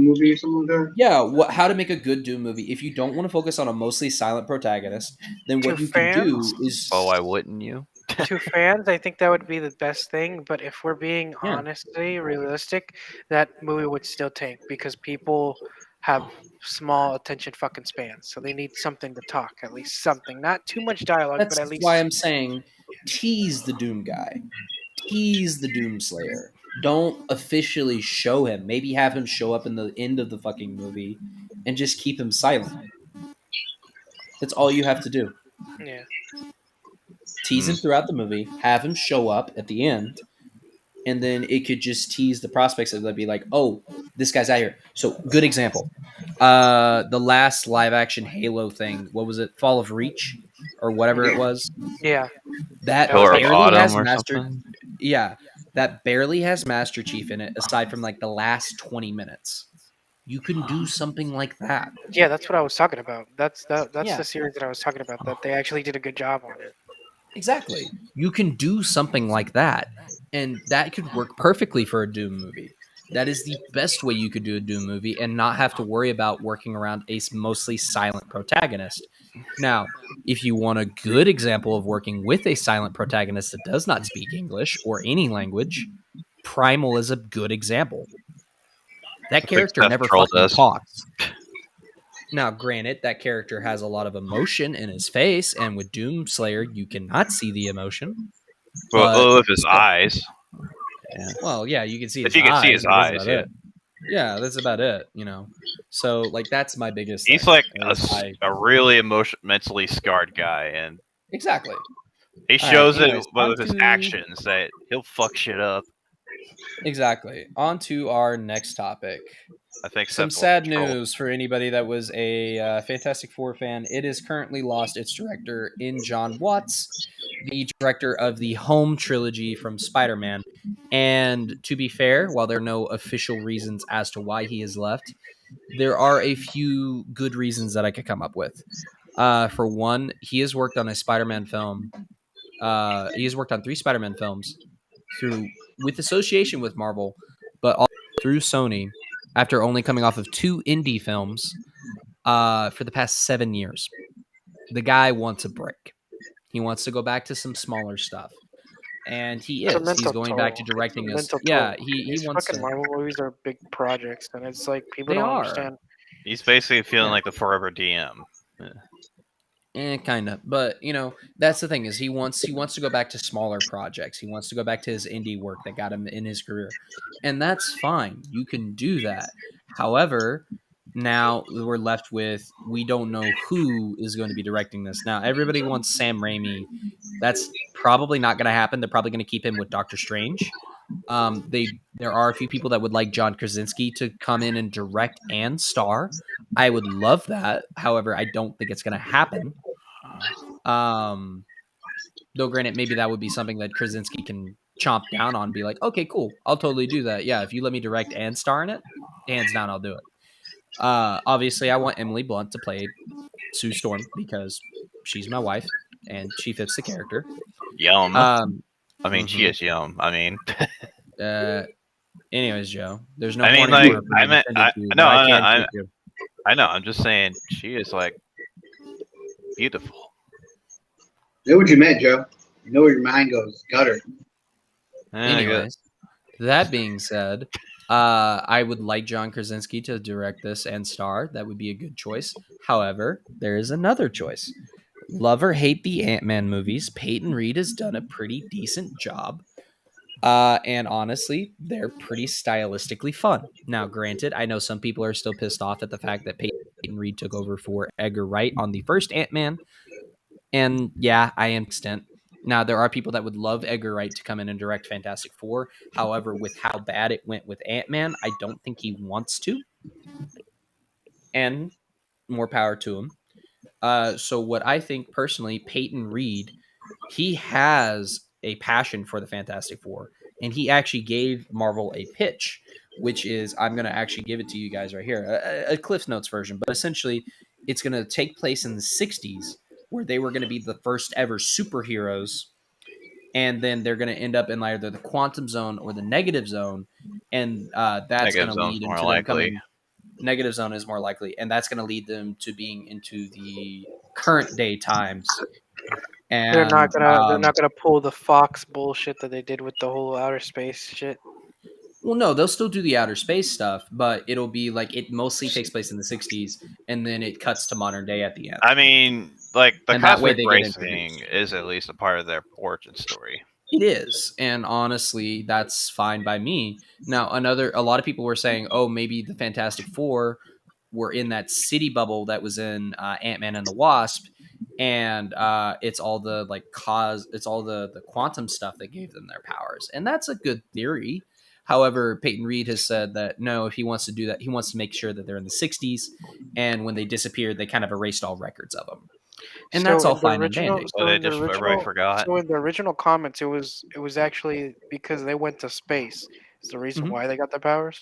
movie or something like that? yeah, how to make a good Doom movie? If you don't want to focus on a mostly silent protagonist, then to what you can do fans, is Oh, why wouldn't you? to fans, I think that would be the best thing. But if we're being yeah, honestly realistic, that movie would still tank because people have small attention fucking spans, so they need something to talk, at least something, not too much dialogue, but that's at why least I'm saying tease the Doom guy, tease the Doom Slayer. Don't officially show him. Maybe have him show up in the end of the fucking movie, and just keep him silent. That's all you have to do. yeah. Tease him throughout the movie, have him show up at the end, and then it could just tease the prospects of be like, oh, this guy's out here. So good example. The last live action Halo thing, what was it? Fall of Reach or whatever it was. Yeah, That that was Pillar of like barely Autumn has or Master something. yeah, that barely has Master Chief in it aside from like the last 20 minutes. You can do something like that. yeah, that's what I was talking about. That's Yeah. the series that I was talking about. That they actually did a good job on it. Exactly. You can do something like that, and that could work perfectly for a Doom movie. That is the best way you could do a Doom movie and not have to worry about working around a mostly silent protagonist. Now, if you want a good example of working with a silent protagonist that does not speak English or any language, Primal is a good example. That I think character Seth never trolled fucking us. talks. Now, granted, that character has a lot of emotion in his face, and with Doomslayer, you cannot see the emotion. But Well, with his eyes. Yeah. well, yeah, you can see If his you can see eyes, his but that's eyes, about yeah. it. Yeah, that's about it. So like that's my biggest He's thing. like is a really mentally scarred guy, and exactly. he All right. shows it Anyways, with his actions that he'll fuck shit up. exactly. On to our next topic. I think Some Seth wants sad to troll. news for anybody that was a Fantastic Four fan. It has currently lost its director in John Watts, the director of the Home trilogy from Spider-Man. And to be fair, while there are no official reasons as to why he has left, there are a few good reasons that I could come up with. For one, he has worked on a Spider-Man film. He has worked on 3 Spider-Man films with association with Marvel, but also through Sony after only coming off of 2 indie films for the past 7 years. The guy wants a break. He wants to go back to some smaller stuff. And he It's a is. He's mental going toll. back to It's directing a us. mental Yeah, toll. he These wants fucking to. Marvel movies are big projects, and it's like people They don't are. understand. He's basically feeling Yeah. like the forever DM. Kind of, but that's the thing is he wants to go back to smaller projects. He wants to go back to his indie work that got him in his career, and that's fine. You can do that. However, now we're left with we don't know who is going to be directing this. Now everybody wants Sam Raimi. That's probably not going to happen. They're probably going to keep him with Doctor Strange. There are a few people that would like John Krasinski to come in and direct and star. I would love that. However, I don't think it's going to happen. Um, though granted, maybe that would be something that Krasinski can chomp down on, be like, okay, cool, I'll totally do that. Yeah, if you let me direct and star in it, hands down, I'll do it. Obviously, I want Emily Blunt to play Sue Storm because she's my wife and she fits the character. Yum. I mean, she mhm. is yum. I mean, Anyways, Joe, there's no I mean, point like, anymore for me to send it to you, no, but I can take you. I know. I'm just saying, she is like beautiful. Know what you meant, Joe. You know where your mind goes. Gutter. Anyways, that being said, I would like John Krasinski to direct this and star. That would be a good choice. However, there is another choice. Love or hate the Ant-Man movies, Peyton Reed has done a pretty decent job. And honestly, they're pretty stylistically fun. Now, granted, I know some people are still pissed off at the fact that Peyton Reed took over for Edgar Wright on the first Ant-Man. And yeah, I am extent. Now, there are people that would love Edgar Wright to come in and direct Fantastic Four. However, with how bad it went with Ant-Man, I don't think he wants to. And more power to him. So what I think personally, Peyton Reed, he has a passion for the Fantastic Four. And he actually gave Marvel a pitch which is I'm going to actually give it to you guys right here, a Cliff Notes version, but essentially it's going to take place in the 60s where they were going to be the first ever superheroes, and then they're going to end up in either the quantum zone or the negative zone, and that's going Negative to zone's lead more into them likely. coming. Negative zone is more likely, and that's going to lead them to being into the current day times. And They're not gonna pull the Fox bullshit that they did with the whole outer space shit. Well, no, they'll still do the outer space stuff, but it'll be like it mostly takes place in the 60s, and then it cuts to modern day at the end. I mean, like the And that way cosmic they get race introduced. thing is at least a part of their origin story. It is, and honestly, that's fine by me. Now, a lot of people were saying, "Oh, maybe the Fantastic Four were in that city bubble that was in Ant-Man and the Wasp, and it's all the it's all the quantum stuff that gave them their powers," and that's a good theory. However, Peyton Reed has said that no, if he wants to do that, he wants to make sure that they're in the 60s, and when they disappeared, they kind of erased all records of them, and that's all fine and dandy. So they just everybody forgot. So in the original comments, it was actually because they went to space. Is the reason why they got their powers?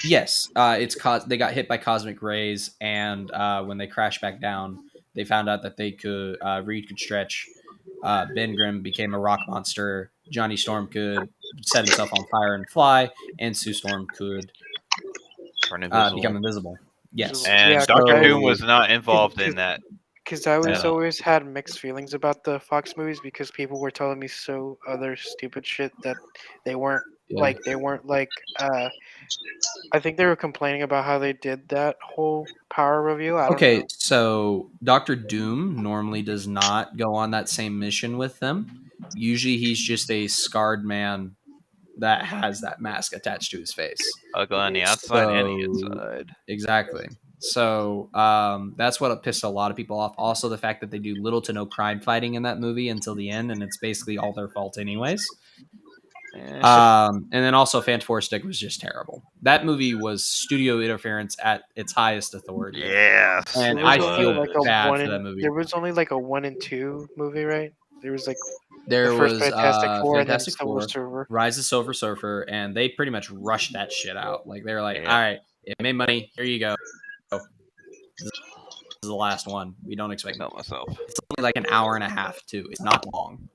Yes, they got hit by cosmic rays, and when they crashed back down, they found out that they could Reed could stretch. Ben Grimm became a rock monster. Johnny Storm could set himself on fire and fly, and Sue Storm could become invisible. Yes, and Yeah, Doctor okay. Doom was not involved in that. Because I Yeah. always had mixed feelings about the Fox movies because people were telling me so other stupid shit that they weren't Yeah. I think they were complaining about how they did that whole power review. I don't Okay, know. so Doctor Doom normally does not go on that same mission with them. Usually, he's just a scarred man that has that mask attached to his face. Ugly on the outside and the So- inside. Exactly. So that's what pissed a lot of people off. Also, the fact that they do little to no crime fighting in that movie until the end, and it's basically all their fault, anyways. And then also, Fantastic was just terrible. That movie was studio interference at its highest authority. Yes, And There was I only feel like a bad one for and- that movie. There was only like a 1 and 2 movie, right? There was like There the first was Fantastic Four Fantastic and then Silver Four, Surfer. Rise of Silver Surfer, and they pretty much rushed that shit out. Like they were like, Yeah. "All right, it made money. Here you go. This is the last one. We don't I expect know myself. It's only like an hour and a half too. It's not long.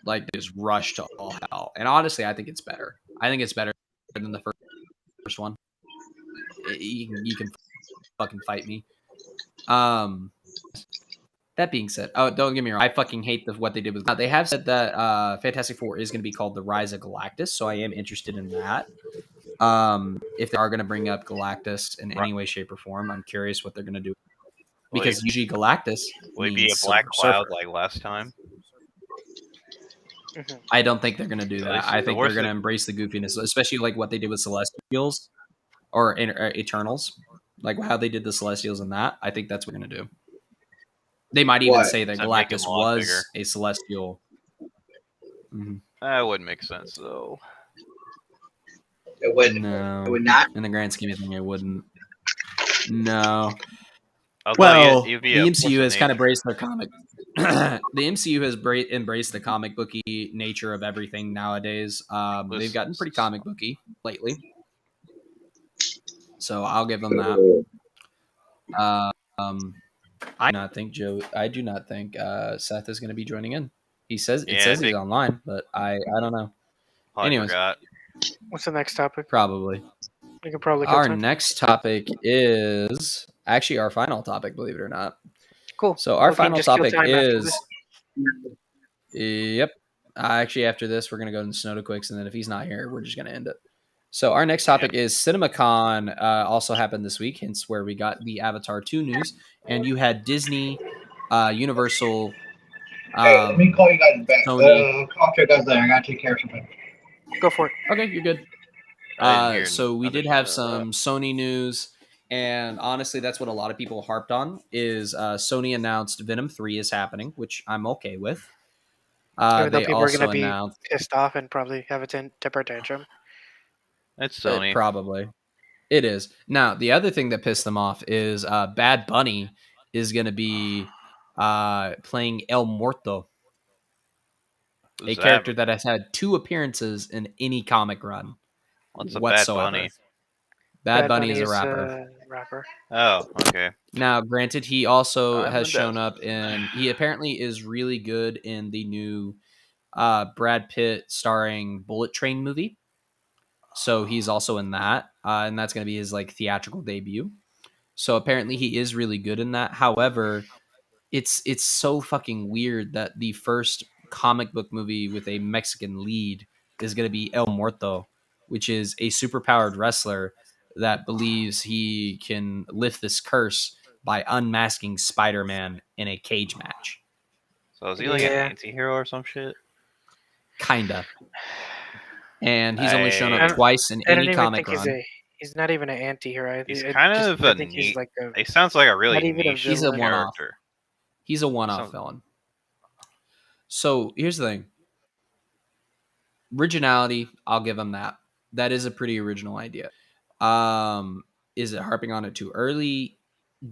Like just rush to all hell. And honestly, I think it's better. I think it's better than the first one. You can fucking fight me. That being said, oh, don't get me wrong. I fucking hate what they did with. They have said that Fantastic Four is going to be called the Rise of Galactus, so I am interested in that. If they are going to bring up Galactus in any way, shape, or form, I'm curious what they're going to do. Because usually Galactus Will he be a means black Silver cloud Surfer. like last time? I don't think they're going to do that. least I the think worst they're going to thing- embrace the goofiness, especially like what they did with Celestials or Eternals, like how they did the Celestials in that. I think that's what we're going to do. They might even What? say that So make him Galactus a lot was bigger. a Celestial. Mhm. That wouldn't make sense though. It would. No, It would not. in the grand scheme of things, it wouldn't. No. Although Well, you'd be the a MCU has force of kind of nature. embraced their comic. The MCU has embraced the comic booky nature of everything nowadays. They've gotten pretty comic booky lately, so I'll give them that. I do not think Seth is going to be joining in. It says he's online, but I don't know. Probably Anyways. forgot. What's the next topic? Probably. We could probably kill Our time. next topic is actually our final topic, believe it or not. Cool. So our We can final just kill topic time after is. Yep. Actually, after this, we're going to go into Snodacast, and then if he's not here, we're just going to end it. So our next topic is CinemaCon. Also happened this week, hence where we got the Avatar 2 news. And you had Disney, Universal. Hey, let me call you guys back. Sony. Call you guys later. I gotta take care of something. Go for it. Okay, you're good. So we did have some Sony news, and honestly, that's what a lot of people harped on. Is Sony announced Venom 3 is happening, which I'm okay with. Even though They people are going also to be announced pissed off and probably have a temper tantrum. It's Sony. Probably. It is. Now, the other thing that pissed them off is Bad Bunny is going to be playing El Muerto, Who's a character that has had 2 appearances in any comic run. What's a whatsoever. Bad Bunny? Bad Bunny is a rapper. Rapper. Oh, okay. Now, granted, he also I'm has a shown devil. up in. He apparently is really good in the new Brad Pitt starring Bullet Train movie. So he's also in that, and that's going to be his like theatrical debut. So apparently he is really good in that. However, it's so fucking weird that the first comic book movie with a Mexican lead is going to be El Muerto, which is a superpowered wrestler that believes he can lift this curse by unmasking Spider-Man in a cage match. So is he like an Yeah. anti-hero or some shit? Kinda. And he's only shown I up don't, twice in I don't any even comic think he's run. he's not even an anti-hero. He's kind of I a think he's neat. like a He sounds like a really not even a niche He's a villain. one-off. character. He's a one-off sounds- villain. So here's the thing. Originality, I'll give him that. That is a pretty original idea. Is it harping on it too early?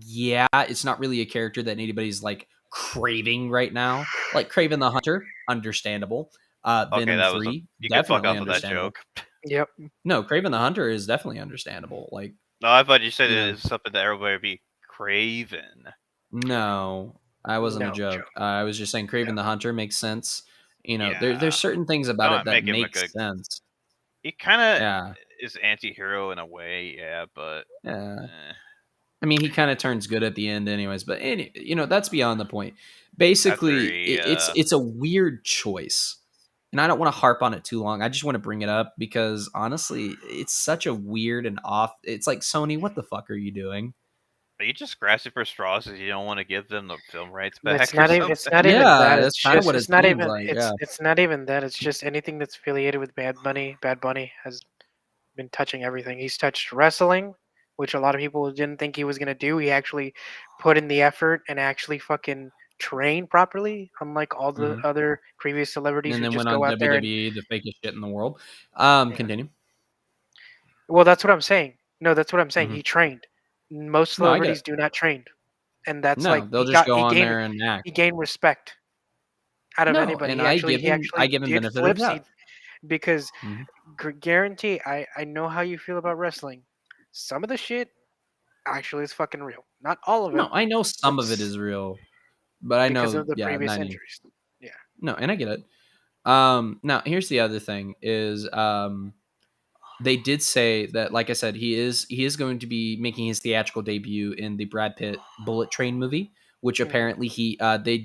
Yeah, it's not really a character that anybody's like craving right now. Like Craven the Hunter, understandable. Okay, Venom that was a. 3, You could fuck definitely off with that understandable. joke. Yep. No, Craven the Hunter is definitely understandable. Like, No, I thought you said You it know. is something that everybody would be craving. no, I wasn't a No joke. joke. I was just saying Craven the Hunter makes sense. You know, Yeah. there's certain things about Don't it that make him a make good- sense. He kind of Yeah, is anti-hero in a way, yeah, but yeah. eh. I mean, he kind of turns good at the end, anyways. But that's beyond the point. Basically, After he, it's a weird choice, and I don't want to harp on it too long. I just want to bring it up because honestly, it's such a weird and off. It's like Sony, what the fuck are you doing? Are you just grasping for straws because you don't want to give them the film rights back? It's or not even. something? It's not even Yeah, that. that's It's kinda just. what It's it not seems even. like, It's. yeah. It's not even that. It's just anything that's affiliated with Bad Bunny. Bad Bunny has been touching everything. He's touched wrestling, which a lot of people didn't think he was gonna do. He actually put in the effort and actually fucking train properly, unlike all the Mhm. other previous celebrities And who then just went on go out there and. WWE, the fakest shit in the world. Yeah. Continue. Well, that's what I'm saying. No, that's what I'm saying. Mhm. He trained. Most No, I get celebrities it. do not train, and that's No, like they'll just go he on gained there and act. he gained respect out of No, anybody. and He I actually give him did benefit of the flips. doubt. Because Mhm. guarantee I know how you feel about wrestling. Some of the shit actually is fucking real. Not all of it, No, I know but some of it is real, but I because know, of the yeah, previous 90. injuries. Yeah. No, and I get it. Now here's the other thing is they did say that, like I said, he is going to be making his theatrical debut in the Brad Pitt Bullet Train movie, which Mhm. apparently they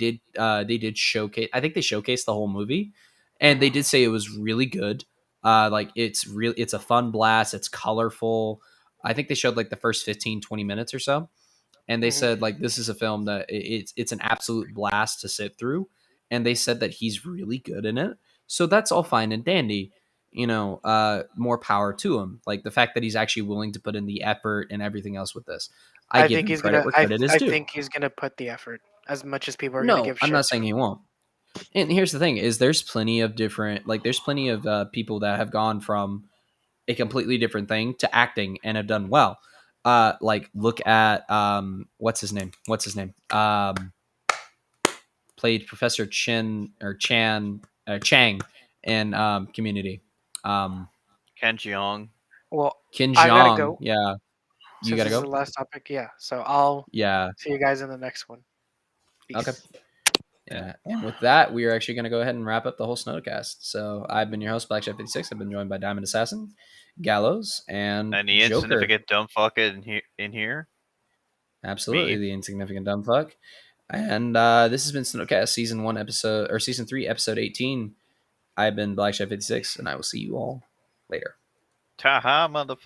did showcase. I think they showcased the whole movie, and they did say it was really good. Like it's a fun blast. It's colorful. I think they showed like the first 15, 20 minutes or so, and they Mhm. said like this is a film that it's an absolute blast to sit through, and they said that he's really good in it. So that's all fine and dandy. More power to him. Like the fact that he's actually willing to put in the effort and everything else with this. I I give think him he's credit gonna. where credit is I due. think he's gonna put the effort as much as people are gonna No, give I'm shit not saying to. he won't. And here's the thing: is there's plenty of different, like there's plenty of people that have gone from a completely different thing to acting and have done well. Like look at what's his name? What's his name? Played Professor Chang in Community. Ken Jeong. Well, Kin I gotta Jeong. go Yeah, you since gotta this is go. the last topic. Yeah. So I'll Yeah. see you guys in the next one. Peace. Okay. Yeah. And with that, we are actually going to go ahead and wrap up the whole Snowcast. So I've been your host, Black Chef 56. I've been joined by Diamond Assassin, Gallows, and Any Joker. insignificant dumb fuck in here? Absolutely, Me. the insignificant dumb fuck. And this has been Snowcast Season 3, Episode 18. I've been Black Chef 56, and I will see you all later. Ta-ha, motherfucker.